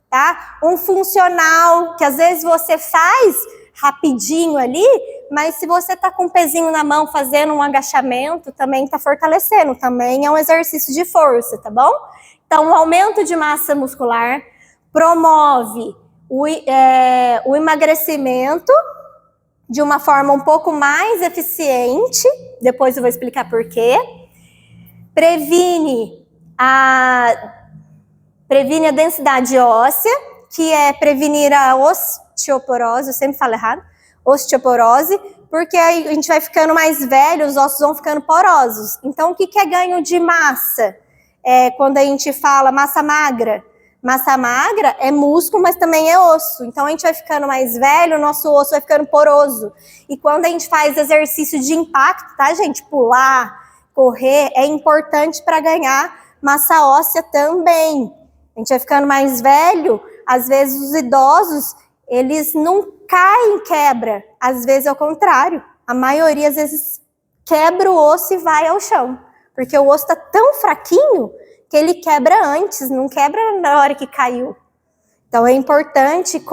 tá? Um funcional, que às vezes você faz rapidinho ali, mas se você tá com um pezinho na mão fazendo um agachamento, também tá fortalecendo, também é um exercício de força, tá bom? Então, o aumento de massa muscular promove o emagrecimento de uma forma um pouco mais eficiente, depois eu vou explicar por quê. Previne a densidade óssea, que é prevenir a osteoporose, eu sempre falo errado, osteoporose, porque aí a gente vai ficando mais velho, os ossos vão ficando porosos. Então, o que é ganho de massa? Quando a gente fala massa magra é músculo, mas também é osso. Então, a gente vai ficando mais velho, o nosso osso vai ficando poroso. E quando a gente faz exercício de impacto, tá, gente? Pular, correr, é importante para ganhar massa óssea também. A gente vai ficando mais velho, às vezes os idosos, eles não caem em quebra, às vezes é o contrário. A maioria, às vezes, quebra o osso e vai ao chão, porque o osso está tão fraquinho que ele quebra antes, não quebra na hora que caiu. Então é importante,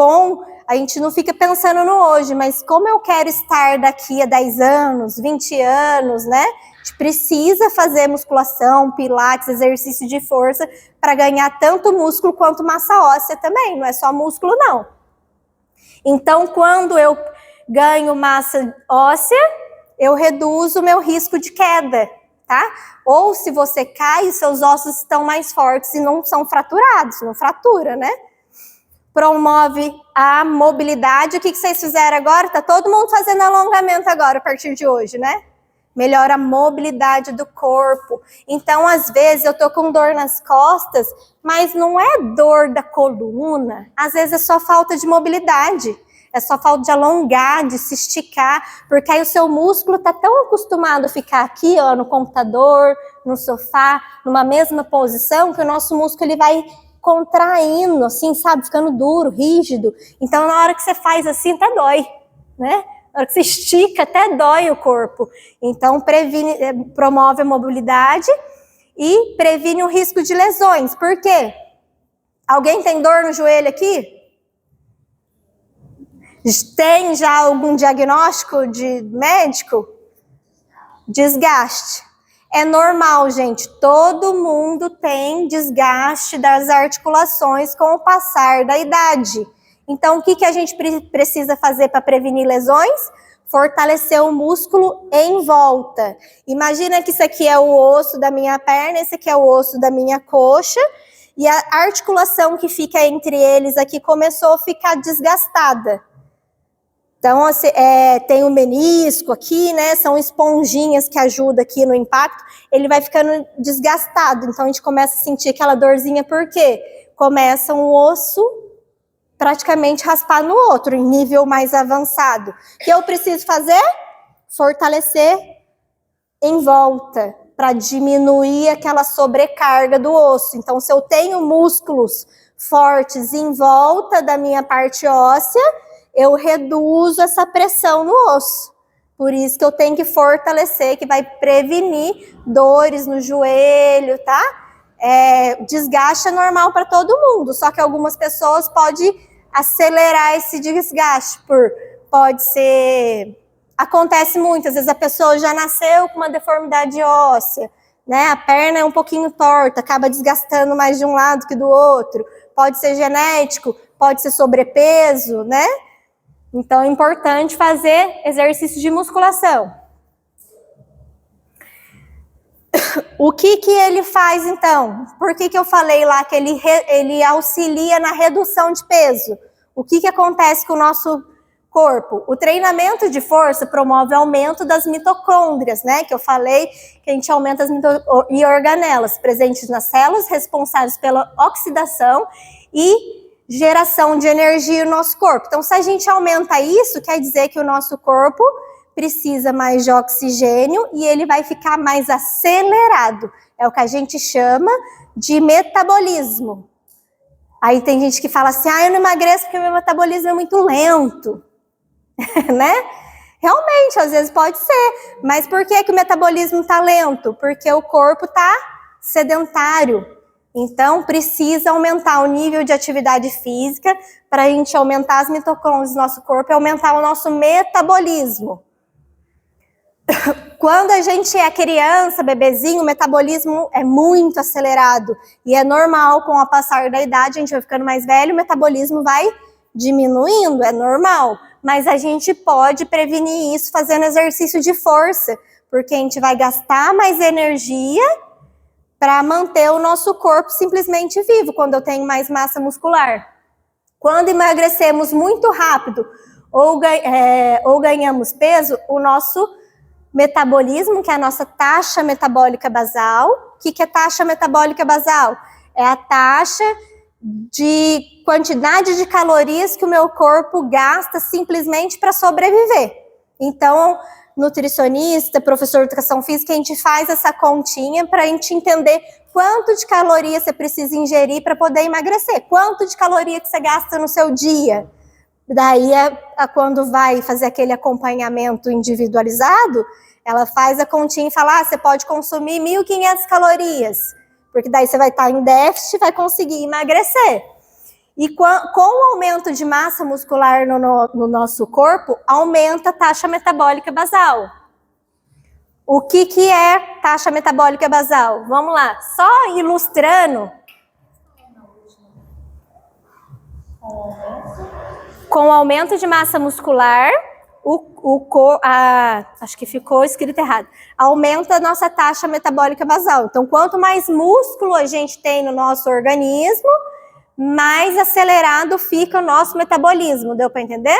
a gente não fica pensando no hoje, mas como eu quero estar daqui a 10 anos, 20 anos, né? A gente precisa fazer musculação, pilates, exercício de força para ganhar tanto músculo quanto massa óssea também, não é só músculo não. Então quando eu ganho massa óssea, eu reduzo o meu risco de queda, tá? Ou se você cai, seus ossos estão mais fortes e não são fraturados, não fratura, né? Promove a mobilidade. O que vocês fizeram agora? Tá todo mundo fazendo alongamento agora, a partir de hoje, né? Melhora a mobilidade do corpo. Então, às vezes, eu tô com dor nas costas, mas não é dor da coluna. Às vezes é só falta de mobilidade. É só falta de alongar, de se esticar, porque aí o seu músculo tá tão acostumado a ficar aqui, ó, no computador, no sofá, numa mesma posição, que o nosso músculo ele vai contraindo, assim, sabe? Ficando duro, rígido. Então, na hora que você faz assim, até dói, né? Na hora que você estica, até dói o corpo. Então, promove a mobilidade e previne o risco de lesões. Por quê? Alguém tem dor no joelho aqui? Tem já algum diagnóstico de médico? Desgaste. É normal, gente, todo mundo tem desgaste das articulações com o passar da idade. Então, o que a gente precisa fazer para prevenir lesões? Fortalecer o músculo em volta. Imagina que isso aqui é o osso da minha perna, esse aqui é o osso da minha coxa, e a articulação que fica entre eles aqui começou a ficar desgastada. Então, tem o menisco aqui, né? São esponjinhas que ajudam aqui no impacto. Ele vai ficando desgastado. Então, a gente começa a sentir aquela dorzinha. Por quê? Começa um osso praticamente raspar no outro, em nível mais avançado. O que eu preciso fazer? Fortalecer em volta, para diminuir aquela sobrecarga do osso. Então, se eu tenho músculos fortes em volta da minha parte óssea, eu reduzo essa pressão no osso. Por isso que eu tenho que fortalecer, que vai prevenir dores no joelho, tá? Desgaste é normal para todo mundo, só que algumas pessoas podem acelerar esse desgaste. Pode ser... Acontece muito, às vezes a pessoa já nasceu com uma deformidade óssea, né? A perna é um pouquinho torta, acaba desgastando mais de um lado que do outro. Pode ser genético, pode ser sobrepeso, né? Então, é importante fazer exercício de musculação. O que ele faz, então? Por que eu falei lá que ele auxilia na redução de peso? O que acontece com o nosso corpo? O treinamento de força promove o aumento das mitocôndrias, né? Que eu falei que a gente aumenta as organelas presentes nas células responsáveis pela oxidação e geração de energia no nosso corpo. Então, se a gente aumenta isso, quer dizer que o nosso corpo precisa mais de oxigênio e ele vai ficar mais acelerado. É o que a gente chama de metabolismo. Aí tem gente que fala assim, eu não emagreço porque meu metabolismo é muito lento, né? Realmente, às vezes pode ser. Mas por que o metabolismo está lento? Porque o corpo está sedentário. Então, precisa aumentar o nível de atividade física para a gente aumentar as mitocôndrias do nosso corpo e aumentar o nosso metabolismo. Quando a gente é criança, bebezinho, o metabolismo é muito acelerado. E é normal, com o passar da idade, a gente vai ficando mais velho, o metabolismo vai diminuindo, é normal. Mas a gente pode prevenir isso fazendo exercício de força, porque a gente vai gastar mais energia para manter o nosso corpo simplesmente vivo, quando eu tenho mais massa muscular. Quando emagrecemos muito rápido ou ganhamos peso, o nosso metabolismo, que é a nossa taxa metabólica basal. O que é taxa metabólica basal? É a taxa de quantidade de calorias que o meu corpo gasta simplesmente para sobreviver. Então, nutricionista, professor de educação física, a gente faz essa continha para a gente entender quanto de caloria você precisa ingerir para poder emagrecer, quanto de caloria que você gasta no seu dia. Daí, quando vai fazer aquele acompanhamento individualizado, ela faz a continha e fala, você pode consumir 1.500 calorias, porque daí você vai estar em déficit e vai conseguir emagrecer. E com o aumento de massa muscular no nosso corpo, aumenta a taxa metabólica basal. O que é taxa metabólica basal? Vamos lá, só ilustrando. Com o aumento de massa muscular, acho que ficou escrito errado, aumenta a nossa taxa metabólica basal. Então, quanto mais músculo a gente tem no nosso organismo, mais acelerado fica o nosso metabolismo. Deu para entender?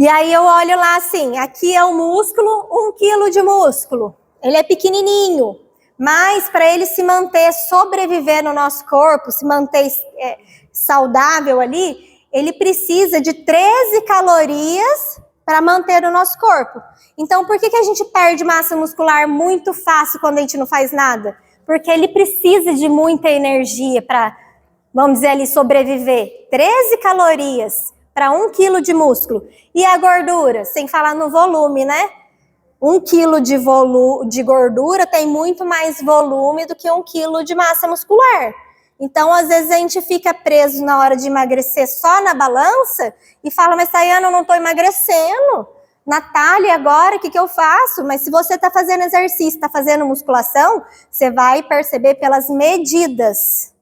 E aí eu olho lá assim, aqui é o músculo, 1 quilo de músculo. Ele é pequenininho, mas para ele se manter, sobreviver no nosso corpo, se manter saudável ali, ele precisa de 13 calorias para manter o nosso corpo. Então, por que a gente perde massa muscular muito fácil quando a gente não faz nada? Porque ele precisa de muita energia para, vamos dizer ali, sobreviver. 13 calorias para 1 quilo de músculo. E a gordura? Sem falar no volume, né? 1 quilo de gordura tem muito mais volume do que 1 quilo de massa muscular. Então, às vezes, a gente fica preso na hora de emagrecer só na balança e fala, mas Tayana, eu não estou emagrecendo. Natália, agora, o que eu faço? Mas se você está fazendo exercício, está fazendo musculação, você vai perceber pelas medidas.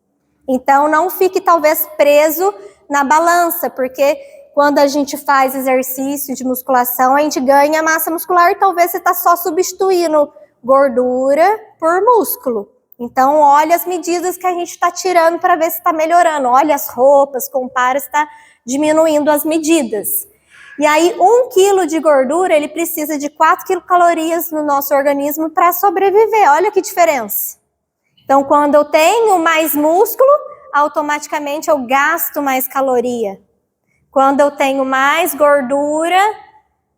Então, não fique, talvez, preso na balança, porque quando a gente faz exercício de musculação, a gente ganha massa muscular e talvez você está só substituindo gordura por músculo. Então, olha as medidas que a gente está tirando para ver se está melhorando. Olha as roupas, compara se está diminuindo as medidas. E aí, 1 quilo de gordura, ele precisa de 4 quilocalorias no nosso organismo para sobreviver. Olha que diferença. Então, quando eu tenho mais músculo, automaticamente eu gasto mais caloria. Quando eu tenho mais gordura,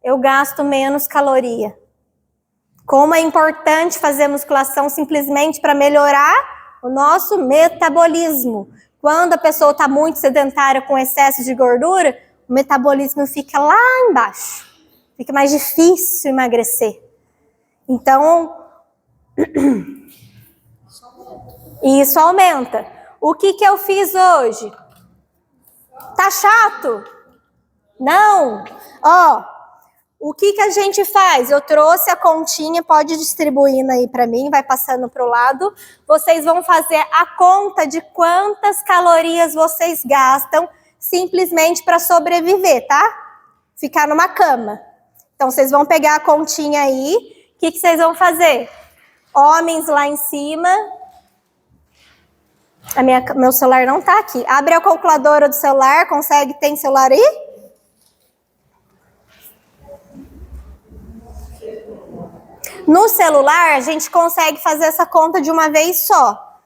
eu gasto menos caloria. Como é importante fazer musculação simplesmente para melhorar o nosso metabolismo. Quando a pessoa está muito sedentária com excesso de gordura, o metabolismo fica lá embaixo. Fica mais difícil emagrecer. Então, isso aumenta. O que eu fiz hoje? Tá chato? Não. O que a gente faz? Eu trouxe a continha, pode distribuindo aí para mim, vai passando para o lado. Vocês vão fazer a conta de quantas calorias vocês gastam simplesmente para sobreviver, tá? Ficar numa cama. Então, vocês vão pegar a continha aí. O que vocês vão fazer? Homens lá em cima. Meu celular não tá aqui. Abre a calculadora do celular, tem celular aí? No celular, a gente consegue fazer essa conta de uma vez só.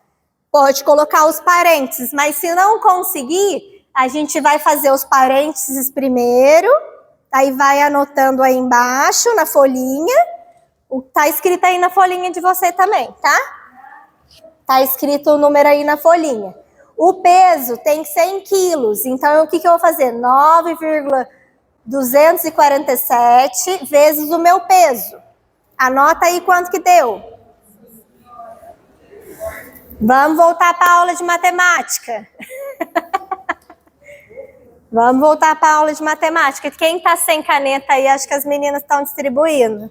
Pode colocar os parênteses, mas se não conseguir, a gente vai fazer os parênteses primeiro, aí vai anotando aí embaixo, na folhinha. Tá escrito aí na folhinha de você também, tá? Tá escrito o número aí na folhinha. O peso tem que ser em quilos, então o que eu vou fazer? 9,247 vezes o meu peso. Anota aí quanto que deu. Vamos voltar para a aula de matemática. Vamos voltar para a aula de matemática. Quem está sem caneta aí, acho que as meninas estão distribuindo.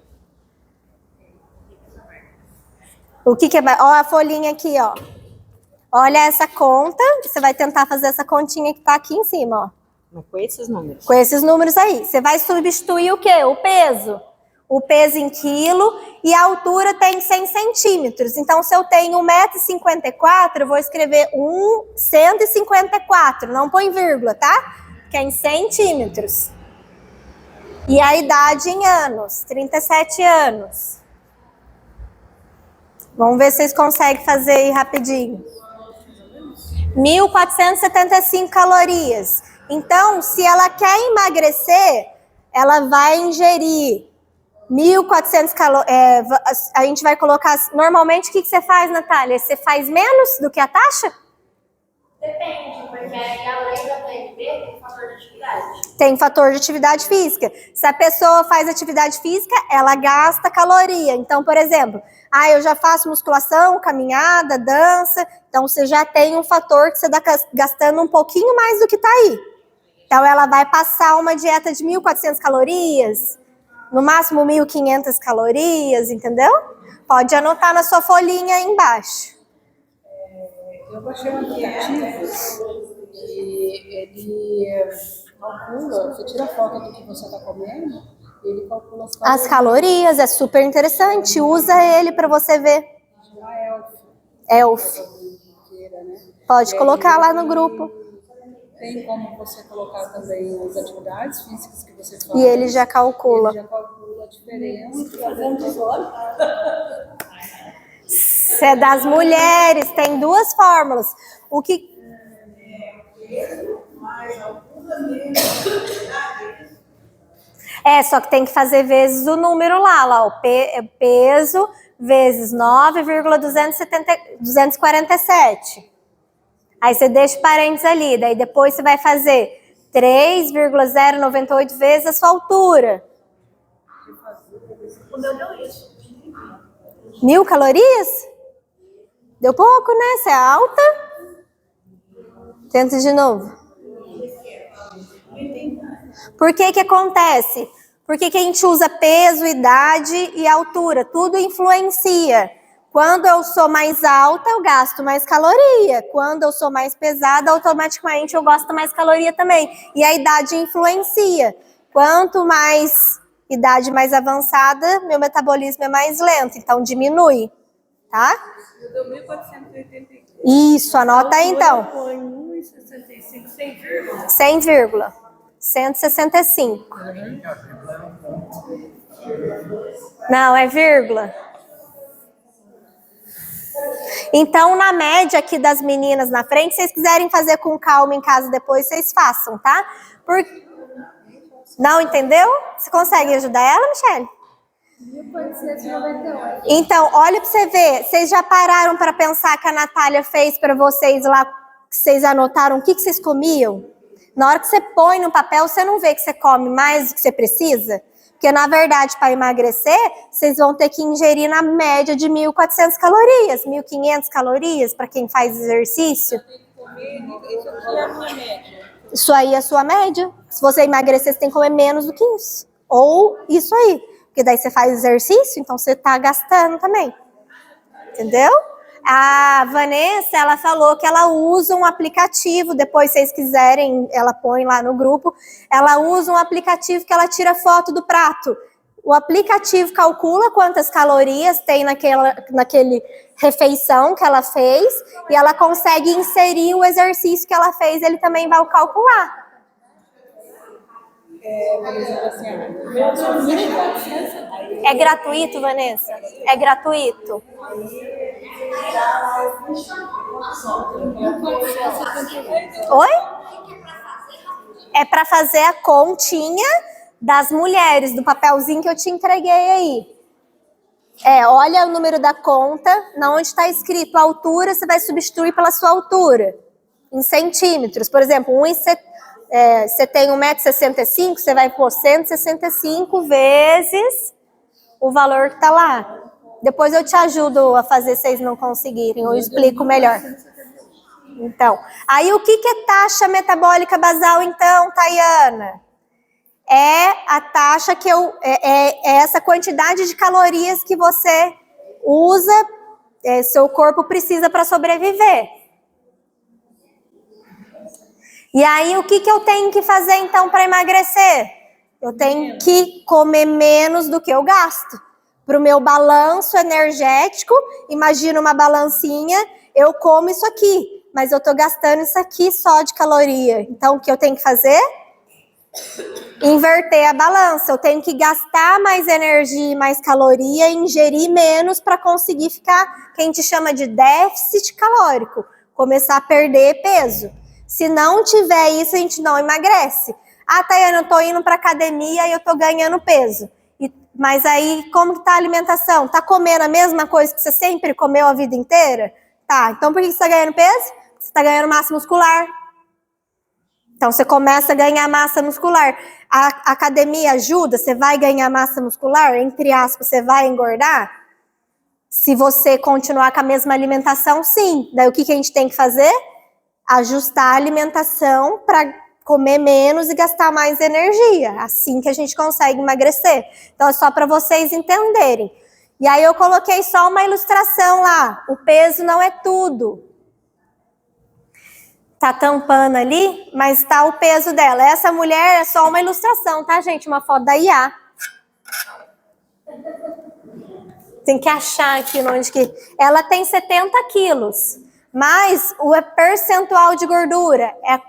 O que é? Ó a folhinha aqui, ó. Olha essa conta. Você vai tentar fazer essa continha que está aqui em cima, ó. Com esses números. Com esses números aí. Você vai substituir o quê? O peso. O peso em quilo e a altura tem 100 centímetros. Então, se eu tenho 1,54 m, eu vou escrever 154. Não põe vírgula, tá? Que é em centímetros. E a idade em anos, 37 anos. Vamos ver se vocês conseguem fazer aí rapidinho. 1.475 calorias. Então, se ela quer emagrecer, ela vai ingerir 1.400 calorias. A gente vai colocar. Normalmente, o que você faz, Natália? Você faz menos do que a taxa? Depende, porque aí a lei da PNB tem fator de atividade. Tem fator de atividade física. Se a pessoa faz atividade física, ela gasta caloria. Então, por exemplo, eu já faço musculação, caminhada, dança. Então, você já tem um fator que você está gastando um pouquinho mais do que está aí. Então, ela vai passar uma dieta de 1.400 calorias, no máximo 1.500 calorias, entendeu? Pode anotar na sua folhinha aí embaixo. Eu baixei um aplicativo e ele calcula, você tira a foto do que você está comendo, e ele calcula as calorias. É super interessante. Usa ele para você ver. Elf. Pode colocar lá no grupo. Tem como você colocar também as atividades físicas que você faz. E ele já calcula. Ele já calcula a diferença. Isso é das mulheres, tem duas fórmulas. O que só que tem que fazer vezes o número lá, o peso vezes 9,247. Aí você deixa parênteses ali, daí depois você vai fazer 3,098 vezes a sua altura. O meu deu isso. 1.000 calorias? Deu pouco, né? Você é alta? Tenta de novo. Por que acontece? Por que a gente usa peso, idade e altura? Tudo influencia. Quando eu sou mais alta, eu gasto mais caloria. Quando eu sou mais pesada, automaticamente eu gasto mais caloria também. E a idade influencia. Quanto mais idade mais avançada, meu metabolismo é mais lento, então diminui, tá? Eu dou 1.483. Isso, anota aí então. Põe 1,65, 100 vírgula. 100 vírgula. 165. Não, é vírgula. Então, na média aqui das meninas na frente, se vocês quiserem fazer com calma em casa depois, vocês façam, tá? Não entendeu? Você consegue ajudar ela, Michele? 1.498. Então, olha para você ver. Vocês já pararam para pensar que a Natália fez para vocês lá, que vocês anotaram o que vocês comiam? Na hora que você põe no papel, você não vê que você come mais do que você precisa? Porque, na verdade, para emagrecer, vocês vão ter que ingerir na média de 1.400 calorias, 1.500 calorias para quem faz exercício. Isso aí é a sua média. Se você emagrecer, você tem que comer menos do que isso. Ou isso aí. Porque daí você faz exercício, então você está gastando também. Entendeu? A Vanessa, ela falou que ela usa um aplicativo, depois se vocês quiserem, ela põe lá no grupo, ela usa um aplicativo que ela tira foto do prato. O aplicativo calcula quantas calorias tem naquele refeição que ela fez e ela consegue inserir o exercício que ela fez, ele também vai calcular. É gratuito, Vanessa? É gratuito. Oi? É para fazer a continha das mulheres, do papelzinho que eu te entreguei aí. Olha o número da conta, na onde está escrito a altura, você vai substituir pela sua altura, em centímetros. Por exemplo, você tem 1,65 m, você vai pôr 165 vezes o valor que está lá. Depois eu te ajudo a fazer se vocês não conseguirem, eu explico melhor. Então, aí o que é taxa metabólica basal então, Tayana? É a taxa que é essa quantidade de calorias que você usa, seu corpo precisa para sobreviver. E aí, o que eu tenho que fazer, então, para emagrecer? Eu tenho que comer menos do que eu gasto. Para o meu balanço energético, imagina uma balancinha, eu como isso aqui, mas eu estou gastando isso aqui só de caloria. Então, o que eu tenho que fazer? Inverter a balança. Eu tenho que gastar mais energia e mais caloria, ingerir menos para conseguir ficar, que a gente chama de déficit calórico, começar a perder peso. Se não tiver isso, a gente não emagrece. Ah, Tayana, eu tô indo pra academia e eu tô ganhando peso. E Mas aí, como que tá a alimentação? Tá comendo a mesma coisa que você sempre comeu a vida inteira? Tá, então por que você tá ganhando peso? Você tá ganhando massa muscular. Então, você começa a ganhar massa muscular. A academia ajuda? Você vai ganhar massa muscular? Entre aspas, você vai engordar? Se você continuar com a mesma alimentação, sim. Daí, o que a gente tem que fazer? Ajustar a alimentação para comer menos e gastar mais energia. Assim que a gente consegue emagrecer. Então, é só para vocês entenderem. E aí, eu coloquei só uma ilustração lá. O peso não é tudo. Tá tampando ali, mas tá o peso dela. Essa mulher é só uma ilustração, tá, gente? Uma foto da IA. Tem que achar aqui onde que... Ela tem 70 quilos, mas o percentual de gordura, é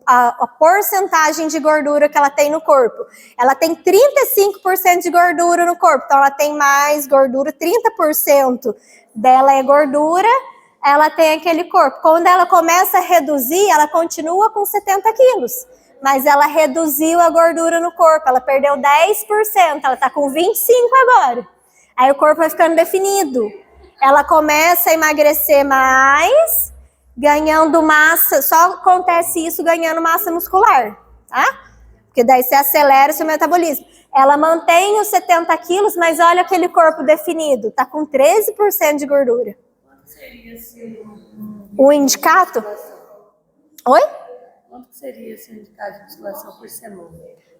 a porcentagem de gordura que ela tem no corpo. Ela tem 35% de gordura no corpo, então ela tem mais gordura, 30% dela é gordura, ela tem aquele corpo. Quando ela começa a reduzir, ela continua com 70 quilos. Mas ela reduziu a gordura no corpo. Ela perdeu 10%. Ela tá com 25% agora. Aí o corpo vai ficando definido. Ela começa a emagrecer mais, ganhando massa. Só acontece isso ganhando massa muscular, tá? Porque daí você acelera o seu metabolismo. Ela mantém os 70 quilos, mas olha aquele corpo definido. Tá com 13% de gordura. Seria assim, O indicato? Oi? quanto seria esse indicado de musculação por semana?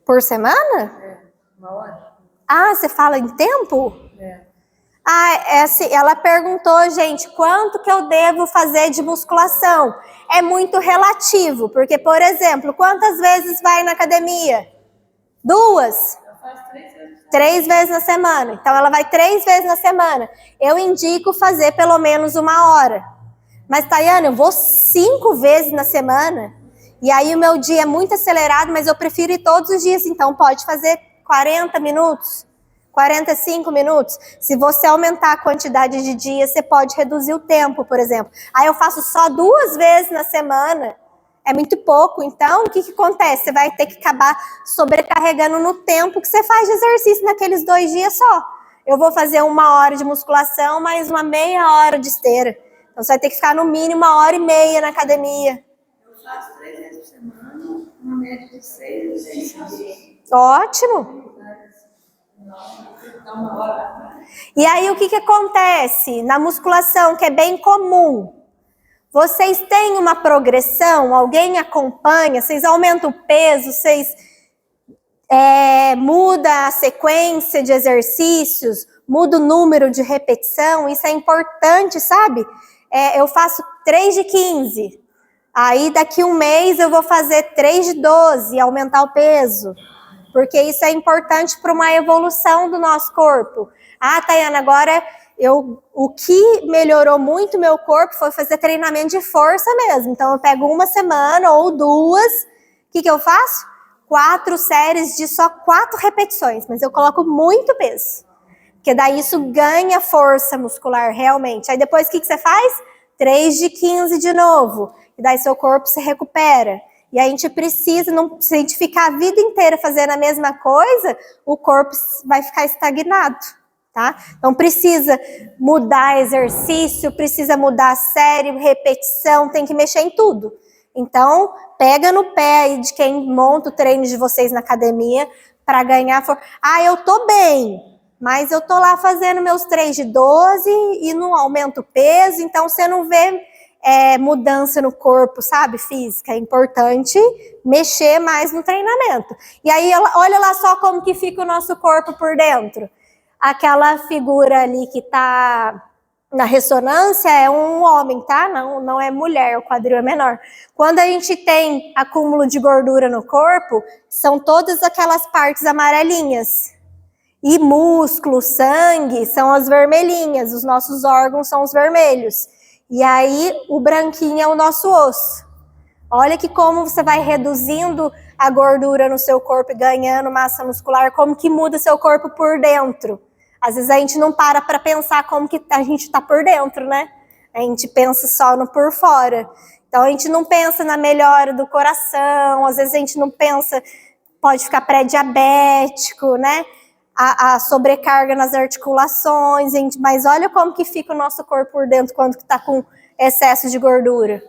Por semana? É, 1 hora? Ah, você fala em tempo? É. Ah, ela perguntou, gente, quanto que eu devo fazer de musculação? É muito relativo, porque, por exemplo, quantas vezes vai na academia? 2? Eu faço 3 vezes. 3 vezes na semana. Então, ela vai 3 vezes na semana. Eu indico fazer pelo menos 1 hora. Mas, Tayana, eu vou 5 vezes na semana. E aí, o meu dia é muito acelerado, mas eu prefiro ir todos os dias. Então, pode fazer 40 minutos, 45 minutos. Se você aumentar a quantidade de dias, você pode reduzir o tempo, por exemplo. Aí, eu faço só 2 vezes na semana. É muito pouco, então o que acontece? Você vai ter que acabar sobrecarregando no tempo que você faz de exercício naqueles 2 dias só. Eu vou fazer 1 hora de musculação, mais uma meia hora de esteira. Então você vai ter que ficar no mínimo 1h30 na academia. Eu faço 3 vezes por semana, uma média de 6 exercícios. Ótimo! Dá 1 hora. E aí o que acontece na musculação, que é bem comum? Vocês têm uma progressão, alguém acompanha, vocês aumentam o peso, vocês mudam a sequência de exercícios, muda o número de repetição, isso é importante, sabe? Eu faço 3 de 15, aí daqui 1 mês eu vou fazer 3 de 12, aumentar o peso, porque isso é importante para uma evolução do nosso corpo. Ah, Tayana, agora... o que melhorou muito meu corpo foi fazer treinamento de força mesmo. Então, eu pego 1 semana ou 2. O que eu faço? 4 séries de só 4 repetições. Mas eu coloco muito peso. Porque daí isso ganha força muscular realmente. Aí depois o que você faz? 3 de 15 de novo. E daí seu corpo se recupera. E a gente precisa, não, se a gente ficar a vida inteira fazendo a mesma coisa, o corpo vai ficar estagnado. Tá? Então precisa mudar exercício, precisa mudar série, repetição, tem que mexer em tudo. Então pega no pé aí de quem monta o treino de vocês na academia para ganhar força. Ah, eu tô bem, mas eu tô lá fazendo meus 3 de 12 e não aumento o peso, então você não vê mudança no corpo, sabe, física. É importante mexer mais no treinamento. E aí olha lá só como que fica o nosso corpo por dentro. Aquela figura ali que tá na ressonância é um homem, tá? Não é mulher, o quadril é menor. Quando a gente tem acúmulo de gordura no corpo, são todas aquelas partes amarelinhas. E músculo, sangue, são as vermelhinhas. Os nossos órgãos são os vermelhos. E aí, o branquinho é o nosso osso. Olha que como você vai reduzindo a gordura no seu corpo e ganhando massa muscular, como que muda seu corpo por dentro. Às vezes a gente não para pensar como que a gente está por dentro, né? A gente pensa só no por fora. Então a gente não pensa na melhora do coração, às vezes a gente não pensa, pode ficar pré-diabético, né? a sobrecarga nas articulações, gente, mas olha como que fica o nosso corpo por dentro quando está com excesso de gordura.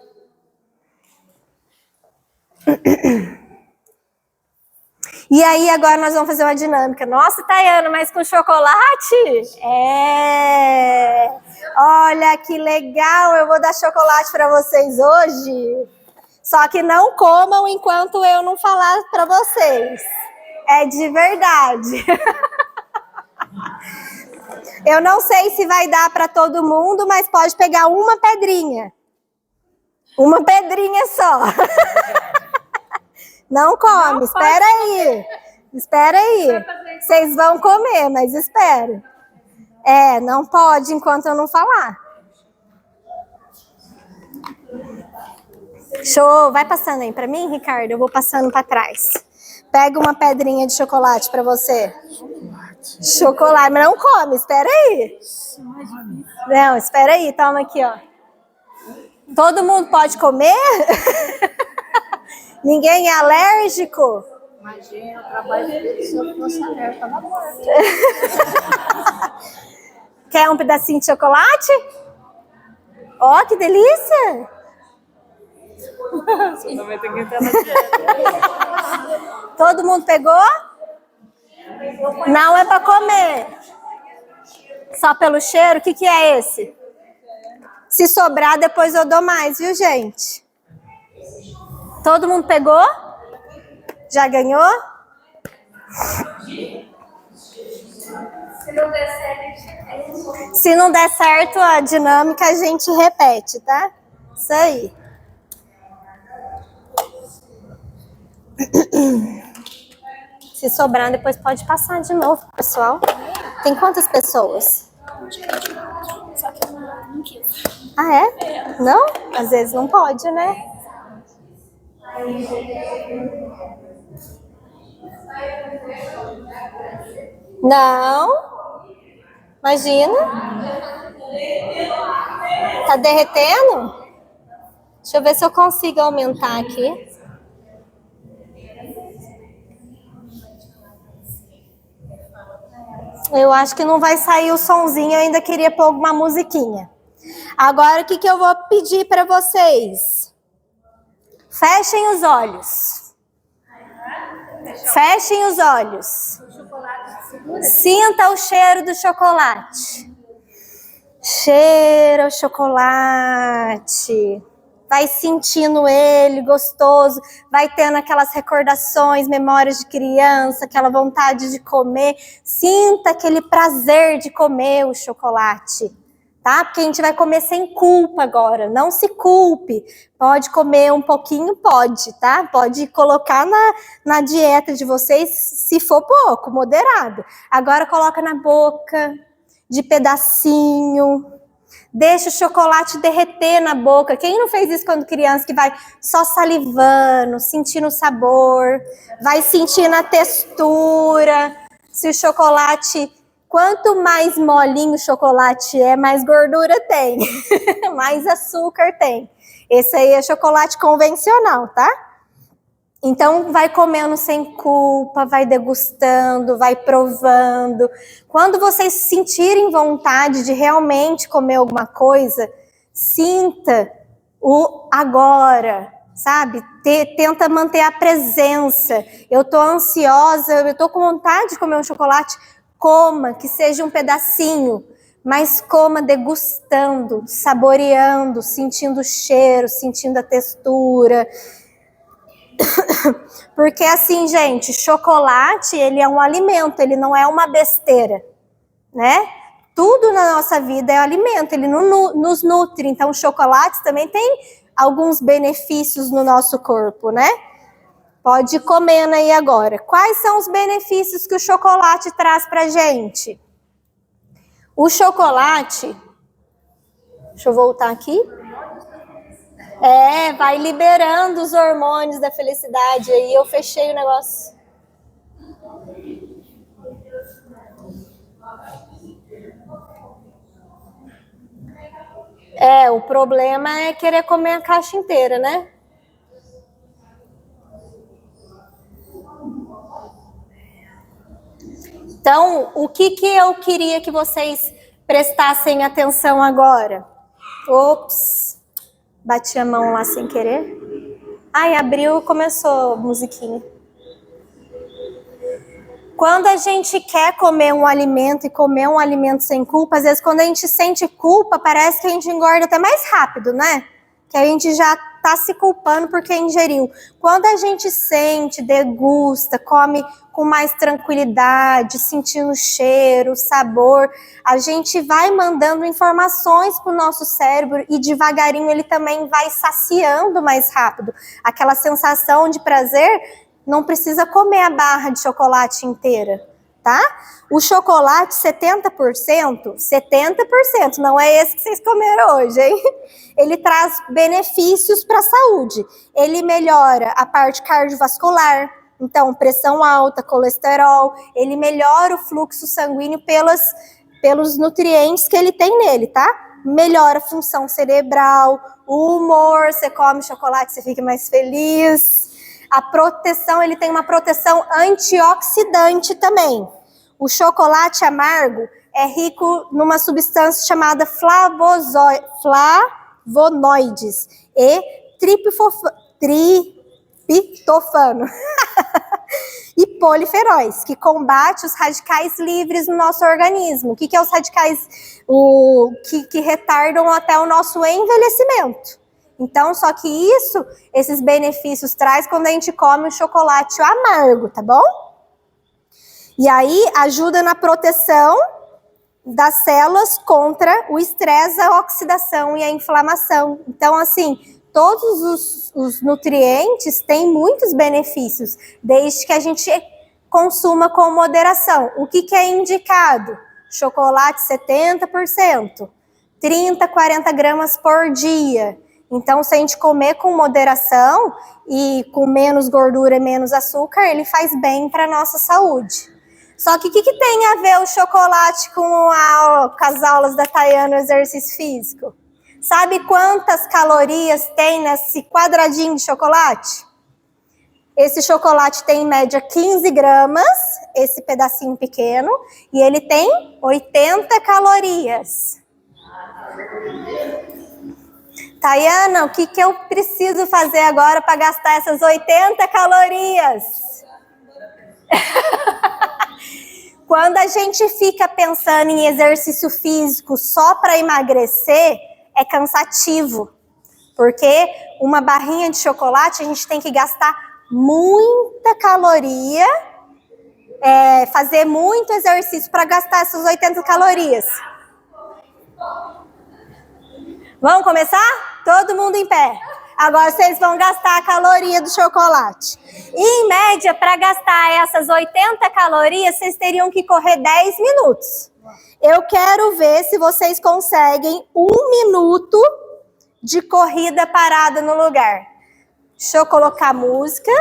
E aí, agora nós vamos fazer uma dinâmica. Nossa, Tayana, mas com chocolate? É! Olha que legal, eu vou dar chocolate para vocês hoje. Só que não comam enquanto eu não falar para vocês. É de verdade. Eu não sei se vai dar para todo mundo, mas pode pegar uma pedrinha. Uma pedrinha só. Não come, espera aí. Espera aí. Vocês vão comer, mas espera. É, não pode enquanto eu não falar. Show. Vai passando aí para mim, Ricardo? Eu vou passando para trás. Pega uma pedrinha de chocolate para você. Chocolate, mas não come, espera aí. Não, espera aí, toma aqui, ó. Todo mundo pode comer? Ninguém é alérgico? Imagina, o trabalho dele, se eu fosse alérgica, na morte. Quer um pedacinho de chocolate? Ó, que delícia! Você não vai ter que entrar na dieta. Todo mundo pegou? Não é para comer. Só pelo cheiro? O que que é esse? Se sobrar, depois eu dou mais, viu, gente? Todo mundo pegou? Já ganhou? Se não der certo a dinâmica, a gente repete, tá? Isso aí. Se sobrar, depois pode passar de novo, pessoal. Tem quantas pessoas? Só que eu não quis. Ah, é? Não? Às vezes não pode, né? Não. Imagina. Tá derretendo? Deixa eu ver se eu consigo aumentar aqui. Eu acho que não vai sair o sonzinho, eu ainda queria pôr alguma musiquinha. Agora, o que eu vou pedir para vocês? Fechem os olhos. Fechem os olhos. Sinta o cheiro do chocolate. Cheira o chocolate. Vai sentindo ele gostoso, vai tendo aquelas recordações, memórias de criança, aquela vontade de comer. Sinta aquele prazer de comer o chocolate, tá? Porque a gente vai comer sem culpa agora, não se culpe. Pode comer um pouquinho, pode, tá? Pode colocar na dieta de vocês, se for pouco, moderado. Agora coloca na boca, de pedacinho. Deixa o chocolate derreter na boca. Quem não fez isso quando criança, que vai só salivando, sentindo o sabor, vai sentindo a textura. Se o chocolate, quanto mais molinho o chocolate é, mais gordura tem, mais açúcar tem. Esse aí é chocolate convencional, tá? Então, vai comendo sem culpa, vai degustando, vai provando. Quando vocês sentirem vontade de realmente comer alguma coisa, sinta o agora, sabe? Tenta manter a presença. Eu tô ansiosa, eu tô com vontade de comer um chocolate, coma, que seja um pedacinho, mas coma degustando, saboreando, sentindo o cheiro, sentindo a textura. Porque assim, gente, chocolate, ele é um alimento, ele não é uma besteira, né? Tudo na nossa vida é alimento, ele nos nutre. Então, o chocolate também tem alguns benefícios no nosso corpo, né? Pode ir comendo aí agora. Quais são os benefícios que o chocolate traz pra gente? O chocolate, deixa eu voltar aqui. Vai liberando os hormônios da felicidade. Aí eu fechei o negócio. O problema é querer comer a caixa inteira, né? Então, o que eu queria que vocês prestassem atenção agora? Ops, bati a mão lá sem querer. Ai, abriu, começou a musiquinha. Quando a gente quer comer um alimento e comer um alimento sem culpa, às vezes quando a gente sente culpa, parece que a gente engorda até mais rápido, né? Que a gente já tá se culpando porque ingeriu. Quando a gente sente, degusta, come com mais tranquilidade, sentindo o cheiro, o sabor, a gente vai mandando informações para o nosso cérebro e devagarinho ele também vai saciando mais rápido. Aquela sensação de prazer, não precisa comer a barra de chocolate inteira, tá? O chocolate 70%, não é esse que vocês comeram hoje, hein? Ele traz benefícios para a saúde. Ele melhora a parte cardiovascular, então pressão alta, colesterol, ele melhora o fluxo sanguíneo pelos nutrientes que ele tem nele, tá? Melhora a função cerebral, o humor, você come chocolate, você fica mais feliz. A proteção, ele tem uma proteção antioxidante também. O chocolate amargo é rico numa substância chamada flavonoides e triptofano e poliferóis, que combate os radicais livres no nosso organismo. O que é os radicais que retardam até o nosso envelhecimento? Então, só que esses benefícios traz quando a gente come um chocolate amargo, tá bom? E aí, ajuda na proteção das células contra o estresse, a oxidação e a inflamação. Então, assim, todos os nutrientes têm muitos benefícios, desde que a gente consuma com moderação. O que é indicado? Chocolate 70%, 30, 40 gramas por dia. Então, se a gente comer com moderação e com menos gordura e menos açúcar, ele faz bem para a nossa saúde. Só que o que tem a ver o chocolate com as aulas da Tayana no exercício físico? Sabe quantas calorias tem nesse quadradinho de chocolate? Esse chocolate tem em média 15 gramas, esse pedacinho pequeno, e ele tem 80 calorias. Tayana, o que eu preciso fazer agora para gastar essas 80 calorias? Quando a gente fica pensando em exercício físico só para emagrecer, é cansativo. Porque uma barrinha de chocolate, a gente tem que gastar muita caloria, fazer muito exercício para gastar essas 80 calorias. Vamos começar? Todo mundo em pé. Agora vocês vão gastar a caloria do chocolate. E, em média, para gastar essas 80 calorias, vocês teriam que correr 10 minutos. Eu quero ver se vocês conseguem 1 minuto de corrida parada no lugar. Deixa eu colocar a música.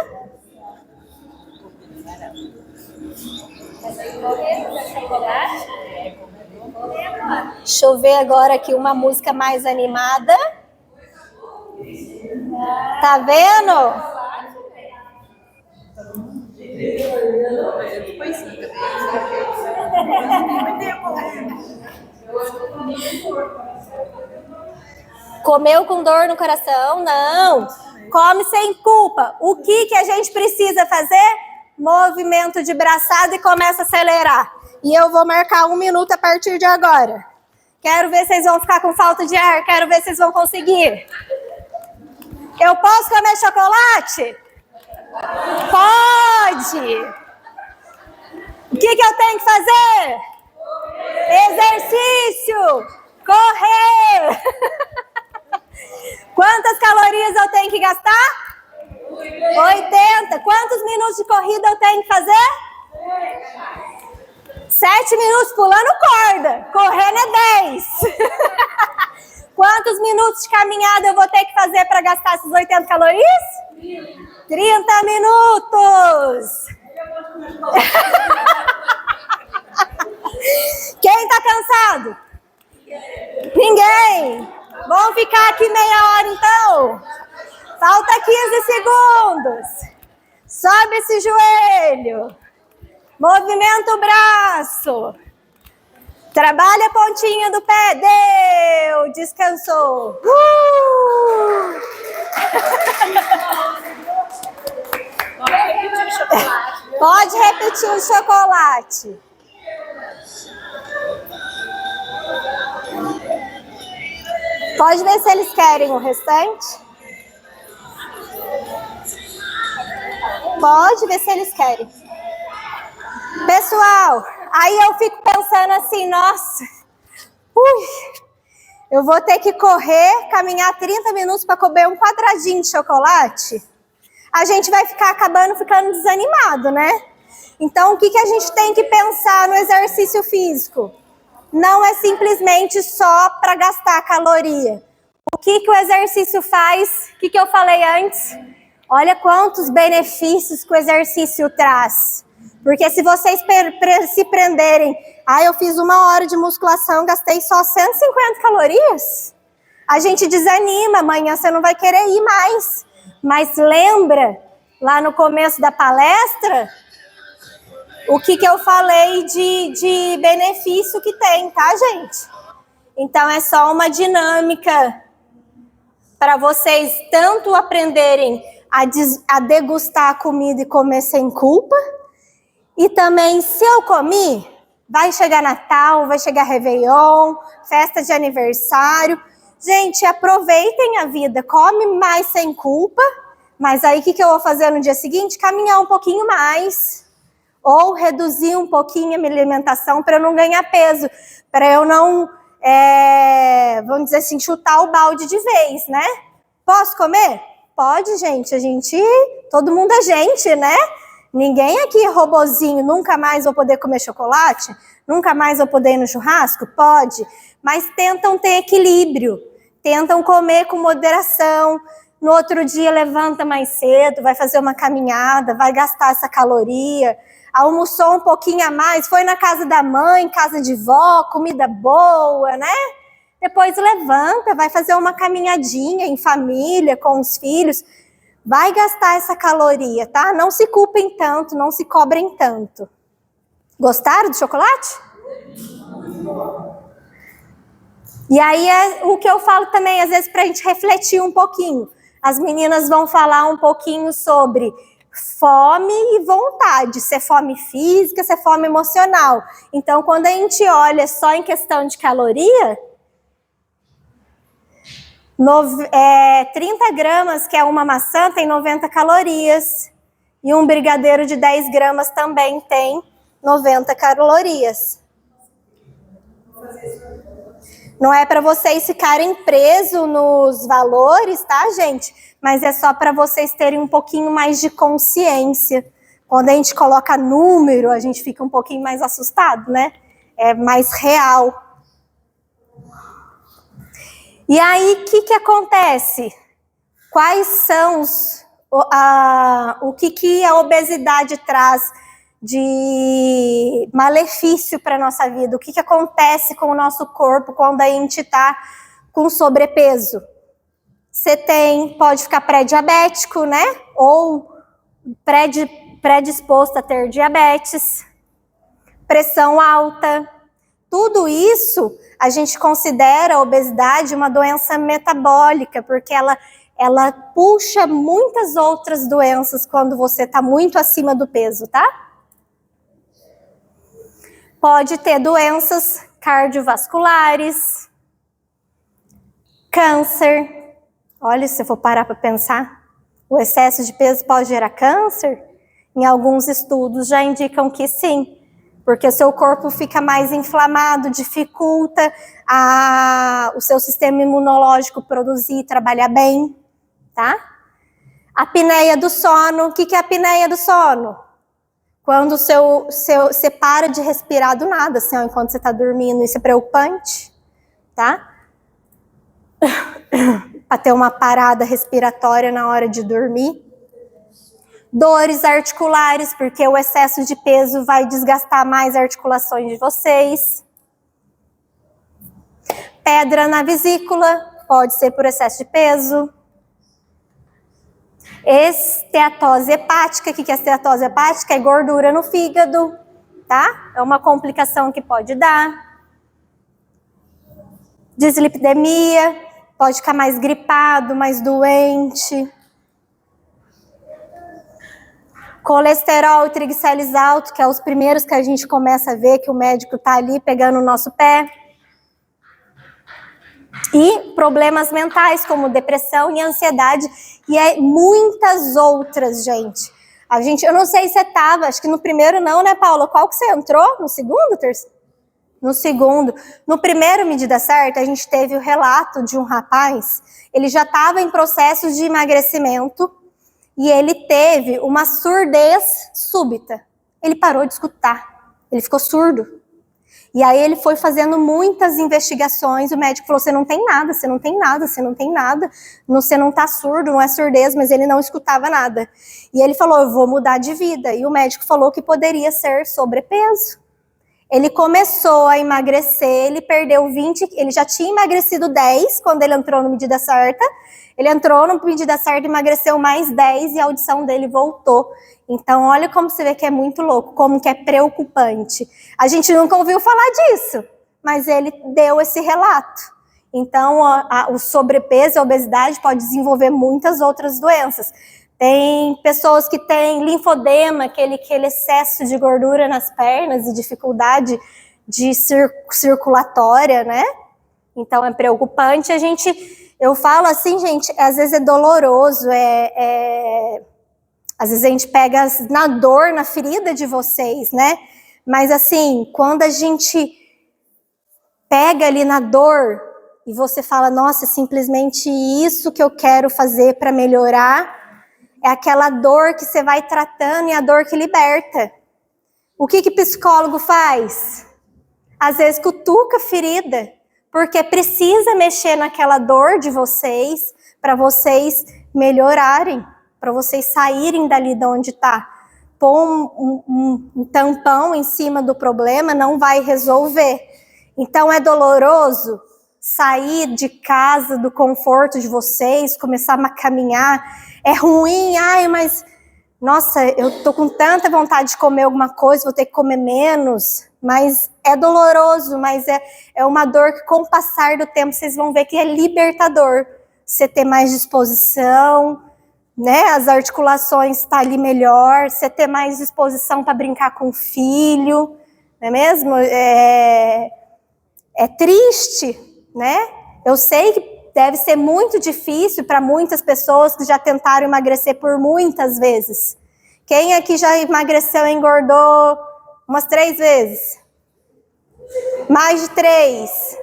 Deixa eu ver agora aqui uma música mais animada. Tá vendo? Comeu com dor no coração? Não. Come sem culpa. O que a gente precisa fazer? Movimento de braçada e começa a acelerar. E eu vou marcar 1 minuto a partir de agora. Quero ver se vocês vão ficar com falta de ar. Quero ver se vocês vão conseguir. Eu posso comer chocolate? Pode! O que eu tenho que fazer? Exercício! Correr! Quantas calorias eu tenho que gastar? 80. Quantos minutos de corrida eu tenho que fazer? 7 minutos pulando corda. Correndo é 10. Quantos minutos de caminhada eu vou ter que fazer para gastar essas 80 calorias? 30 minutos. Quem tá cansado? Ninguém. Vamos ficar aqui meia hora então. Falta 15 segundos. Sobe esse joelho. Movimenta o braço. Trabalha a pontinha do pé. Deu. Descansou. Pode repetir o chocolate. Pode repetir o chocolate. Pode ver se eles querem o restante. Pode ver se eles querem. Pessoal, aí eu fico pensando assim, nossa, eu vou ter que correr, caminhar 30 minutos para comer um quadradinho de chocolate. A gente vai ficando desanimado, né? Então, o que a gente tem que pensar no exercício físico? Não é simplesmente só para gastar caloria. O que o exercício faz? O que eu falei antes? Olha quantos benefícios que o exercício traz. Porque se vocês se prenderem, eu fiz 1 hora de musculação, gastei só 150 calorias, a gente desanima, amanhã você não vai querer ir mais. Mas lembra, lá no começo da palestra, o que eu falei de benefício que tem, tá, gente? Então, é só uma dinâmica para vocês tanto aprenderem a degustar a comida e comer sem culpa, e também, se eu comi, vai chegar Natal, vai chegar Réveillon, festa de aniversário. Gente, aproveitem a vida, come mais sem culpa, mas aí o que eu vou fazer no dia seguinte? Caminhar um pouquinho mais, ou reduzir um pouquinho a minha alimentação para eu não ganhar peso, para eu não, vamos dizer assim, chutar o balde de vez, né? Posso comer? Pode, gente, todo mundo é gente, né? Ninguém aqui é robozinho, nunca mais vou poder comer chocolate, nunca mais vou poder ir no churrasco? Pode, mas tentam ter equilíbrio, tentam comer com moderação, no outro dia levanta mais cedo, vai fazer uma caminhada, vai gastar essa caloria, almoçou um pouquinho a mais, foi na casa da mãe, casa de vó, comida boa, né? Depois levanta, vai fazer uma caminhadinha em família, com os filhos, vai gastar essa caloria, tá? Não se culpem tanto, não se cobrem tanto. Gostaram do chocolate? E aí é o que eu falo também, às vezes, pra gente refletir um pouquinho. As meninas vão falar um pouquinho sobre fome e vontade, se é fome física, se é fome emocional. Então, quando a gente olha só em questão de caloria, 30 gramas, que é uma maçã, tem 90 calorias. E um brigadeiro de 10 gramas também tem 90 calorias. Não é para vocês ficarem presos nos valores, tá, gente? Mas é só para vocês terem um pouquinho mais de consciência. Quando a gente coloca número, a gente fica um pouquinho mais assustado, né? É mais real. E aí, o que acontece? Quais são o que a obesidade traz de malefício para a nossa vida? O que acontece com o nosso corpo quando a gente está com sobrepeso? Você pode ficar pré-diabético, né? Ou predisposto a ter diabetes, pressão alta. Tudo isso a gente considera a obesidade uma doença metabólica, porque ela puxa muitas outras doenças quando você está muito acima do peso, tá? Pode ter doenças cardiovasculares, câncer. Olha, se eu for parar para pensar, o excesso de peso pode gerar câncer? Em alguns estudos já indicam que sim. Porque o seu corpo fica mais inflamado, dificulta o seu sistema imunológico produzir e trabalhar bem, tá? A apneia do sono, o que é a apneia do sono? Quando você para de respirar do nada, assim, ó, enquanto você está dormindo, isso é preocupante, tá? Para ter uma parada respiratória na hora de dormir. Dores articulares, porque o excesso de peso vai desgastar mais as articulações de vocês. Pedra na vesícula, pode ser por excesso de peso. Esteatose hepática, o que é esteatose hepática? É gordura no fígado. tá? É uma complicação que pode dar. Dislipidemia, pode ficar mais gripado, mais doente. Colesterol e triglicéridos altos, que é os primeiros que a gente começa a ver que o médico tá ali pegando o nosso pé. E problemas mentais, como depressão e ansiedade, e muitas outras, gente. Eu não sei se você estava, acho que no primeiro não, né, Paula? Qual que você entrou? No segundo, terceiro? No segundo. No primeiro Medida Certa, a gente teve o relato de um rapaz, ele já estava em processo de emagrecimento, e ele teve uma surdez súbita. Ele parou de escutar, ele ficou surdo. E aí ele foi fazendo muitas investigações, o médico falou, você não tem nada, você não tem nada, você não tem nada, você não tá surdo, não é surdez, mas ele não escutava nada. E ele falou, eu vou mudar de vida. E o médico falou que poderia ser sobrepeso. Ele começou a emagrecer, ele perdeu 20, ele já tinha emagrecido 10 quando ele entrou no Medida Certa. Ele entrou no Medida Certa, emagreceu mais 10 e a audição dele voltou. Então, olha como você vê que é muito louco, como que é preocupante. A gente nunca ouviu falar disso, mas ele deu esse relato. Então, o sobrepeso, a obesidade pode desenvolver muitas outras doenças. Tem pessoas que têm linfodema, aquele excesso de gordura nas pernas e dificuldade de circulatória, né? Então, é preocupante. Eu falo assim, gente, às vezes é doloroso, às vezes a gente pega na dor, na ferida de vocês, né? Mas assim, quando a gente pega ali na dor e você fala, nossa, simplesmente isso que eu quero fazer para melhorar, é aquela dor que você vai tratando e a dor que liberta. O que psicólogo faz? Às vezes cutuca a ferida, porque precisa mexer naquela dor de vocês para vocês melhorarem, para vocês saírem dali de onde está. Pôr um tampão em cima do problema não vai resolver. Então é doloroso sair de casa, do conforto de vocês, começar a caminhar. É ruim, mas nossa, eu tô com tanta vontade de comer alguma coisa, vou ter que comer menos. Mas é doloroso, mas é uma dor que com o passar do tempo vocês vão ver que é libertador. Você ter mais disposição, né? As articulações estão ali melhor, você ter mais disposição para brincar com o filho, não é mesmo? É triste, né? Eu sei que deve ser muito difícil para muitas pessoas que já tentaram emagrecer por muitas vezes. Quem aqui já emagreceu e engordou umas 3 vezes? Mais de 3?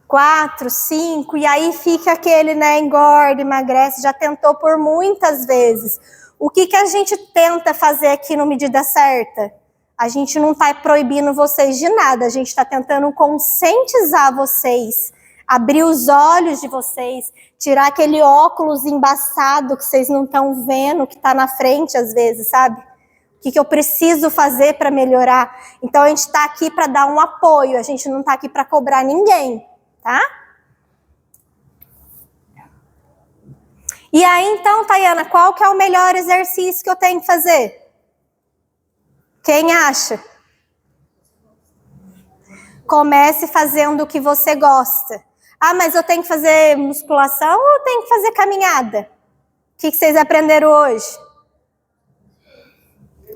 4, 5, e aí fica aquele, né, engorda, emagrece, já tentou por muitas vezes. O que a gente tenta fazer aqui no Medida Certa? A gente não está proibindo vocês de nada, a gente está tentando conscientizar vocês, abrir os olhos de vocês, tirar aquele óculos embaçado que vocês não estão vendo, que está na frente às vezes, sabe? O que eu preciso fazer para melhorar? Então a gente está aqui para dar um apoio, a gente não está aqui para cobrar ninguém. Tá? E aí, então, Tayana, qual que é o melhor exercício que eu tenho que fazer? Quem acha? Comece fazendo o que você gosta. Ah, mas eu tenho que fazer musculação ou eu tenho que fazer caminhada? O que vocês aprenderam hoje?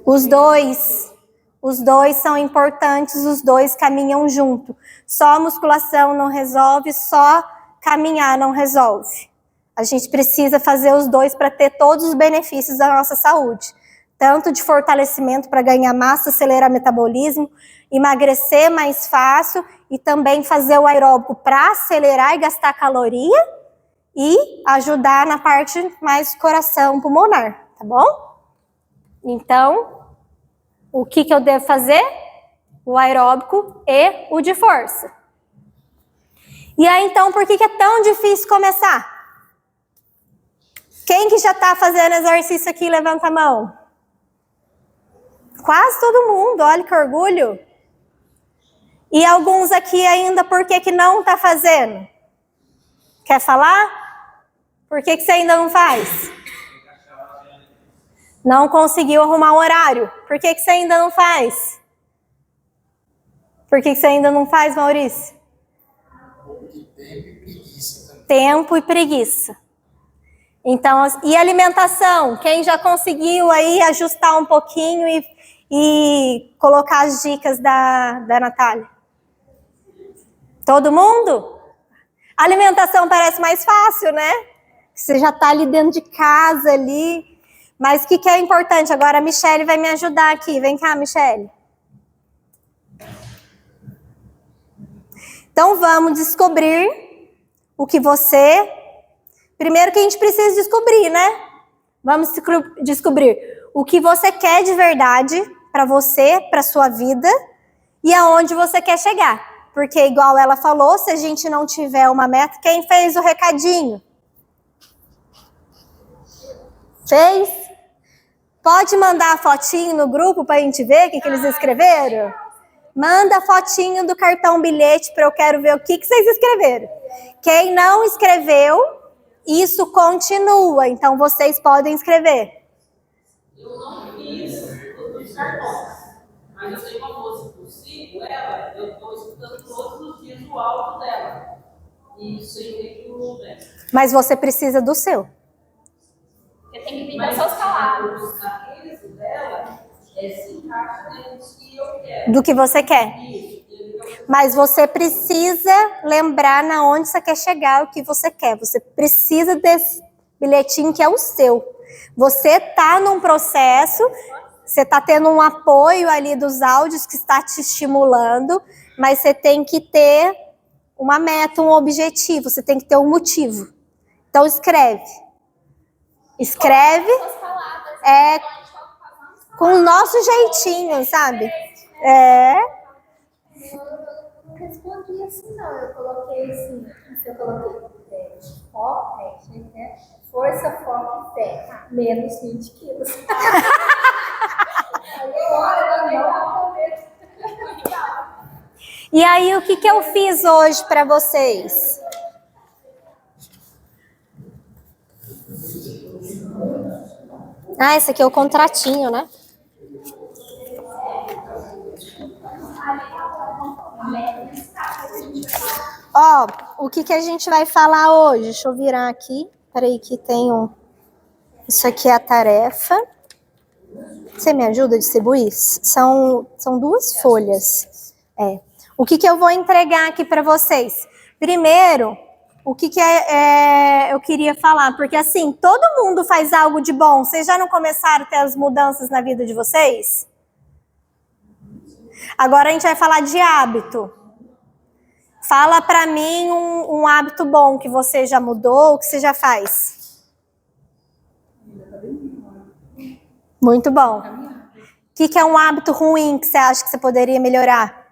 Os dois. Os dois são importantes, os dois caminham junto. Só a musculação não resolve, só caminhar não resolve. A gente precisa fazer os dois para ter todos os benefícios da nossa saúde. Tanto de fortalecimento para ganhar massa, acelerar metabolismo, emagrecer mais fácil e também fazer o aeróbico para acelerar e gastar caloria e ajudar na parte mais coração pulmonar, tá bom? Então, o que eu devo fazer? O aeróbico e o de força. E aí, então, por que é tão difícil começar? Quem que já está fazendo exercício aqui, levanta a mão. Quase todo mundo, olha que orgulho. E alguns aqui ainda, por que não está fazendo? Quer falar? Por que você ainda não faz? Não conseguiu arrumar o horário. Por que você ainda não faz? Por que você ainda não faz, Maurício? Tempo e preguiça. Então, e alimentação? Quem já conseguiu aí ajustar um pouquinho e colocar as dicas da Natália? Todo mundo? Alimentação parece mais fácil, né? Você já está ali dentro de casa ali. Mas o que é importante? Agora a Michele vai me ajudar aqui. Vem cá, Michele. Então vamos descobrir o que você... Primeiro que a gente precisa descobrir, né? Vamos descobrir o que você quer de verdade para você, para sua vida e aonde você quer chegar. Porque igual ela falou, se a gente não tiver uma meta, quem fez o recadinho? Fez? Pode mandar a fotinho no grupo para a gente ver o que eles escreveram? Manda a fotinho do cartão bilhete para eu quero ver o que vocês escreveram. Quem não escreveu, isso continua. Então, vocês podem escrever. Eu não fiz os cartões, mas eu tenho uma moça que eu sigo ela, eu estou escutando todos os dias o áudio dela. E sempre que o bem. Mas você precisa do seu. Você tem que vir das suas palavras. Aqueles dela se encaixa dentro do que eu quero. Do que você quer. Isso. Mas você precisa lembrar na onde você quer chegar, o que você quer. Você precisa desse bilhetinho que é o seu. Você está num processo, você está tendo um apoio ali dos áudios que está te estimulando, mas você tem que ter uma meta, um objetivo, você tem que ter um motivo. Então escreve. Escreve com o nosso jeitinho, sabe? Eu não respondi assim, não. Eu coloquei assim. Eu coloquei foco, né? Força, foco e fé. Menos 20 quilos. E aí, o que eu fiz hoje para vocês? Ah, esse aqui é o contratinho, né? Ó, o que a gente vai falar hoje? Deixa eu virar aqui. Peraí que tem um... Isso aqui é a tarefa. Você me ajuda a distribuir? São 2 folhas. O que eu vou entregar aqui para vocês? Primeiro, o que eu queria falar? Porque assim, todo mundo faz algo de bom. Vocês já não começaram a ter as mudanças na vida de vocês? Agora a gente vai falar de hábito. Fala para mim um hábito bom que você já mudou, que você já faz. Muito bom. O que é um hábito ruim que você acha que você poderia melhorar?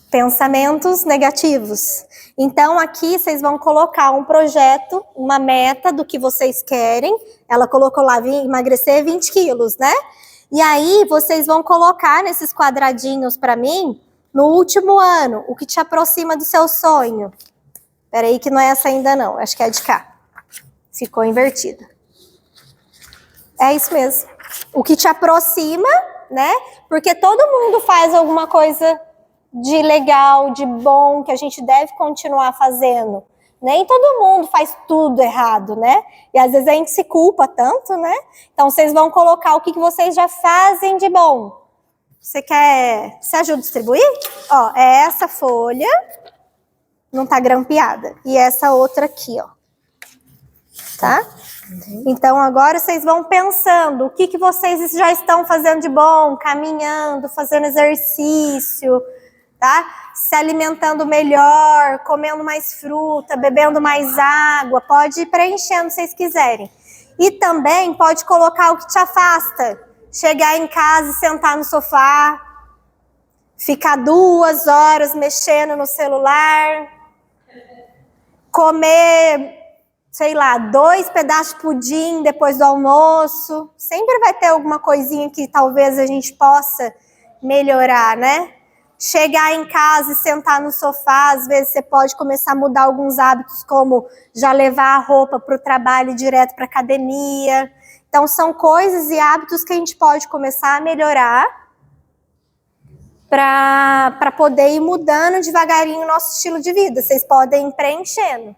Pensamentos negativos. Então aqui vocês vão colocar um projeto, uma meta do que vocês querem. Ela colocou lá emagrecer 20 quilos, né? E aí, vocês vão colocar nesses quadradinhos para mim, no último ano, o que te aproxima do seu sonho. Peraí que não é essa ainda não, acho que é de cá. Ficou invertida. É isso mesmo. O que te aproxima, né? Porque todo mundo faz alguma coisa de legal, de bom, que a gente deve continuar fazendo. Nem todo mundo faz tudo errado, né? E às vezes a gente se culpa tanto, né? Então vocês vão colocar o que vocês já fazem de bom. Você ajuda a distribuir? Ó, é essa folha, não tá grampeada. E essa outra aqui, ó. Tá? Então agora vocês vão pensando o que vocês já estão fazendo de bom, caminhando, fazendo exercício, tá? Se alimentando melhor, comendo mais fruta, bebendo mais água, pode ir preenchendo se vocês quiserem. E também pode colocar o que te afasta. Chegar em casa e sentar no sofá, ficar 2 horas mexendo no celular, comer, sei lá, 2 pedaços de pudim depois do almoço. Sempre vai ter alguma coisinha que talvez a gente possa melhorar, né? chegar em casa e sentar no sofá, às vezes você pode começar a mudar alguns hábitos, como já levar a roupa para o trabalho direto para a academia. Então, são coisas e hábitos que a gente pode começar a melhorar para poder ir mudando devagarinho o nosso estilo de vida. Vocês podem ir preenchendo.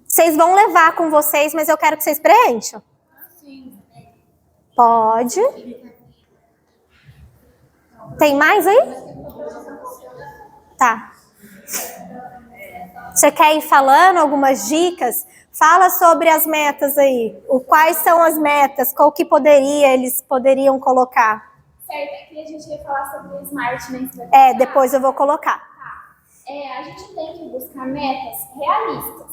Vocês vão levar com vocês, mas eu quero que vocês preencham. Pode. Tem mais aí? Tá. Você quer ir falando algumas dicas? Fala sobre as metas aí. Quais são as metas? Qual que eles poderiam colocar? Certo, aqui a gente ia falar sobre o SMART, né? Depois eu vou colocar. A gente tem que buscar metas realistas,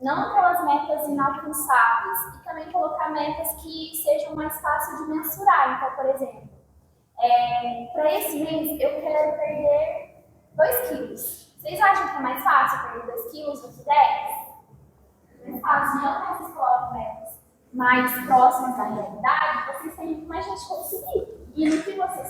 não aquelas metas inalcançáveis, e também colocar metas que sejam mais fáceis de mensurar. Então, por exemplo, para esse mês eu quero perder 2 quilos. Vocês acham que é mais fácil perder 2 quilos do que 10? É fácil, não que vocês colocam metas mais próximas da realidade, vocês têm muito mais chance de conseguir. E no que vocês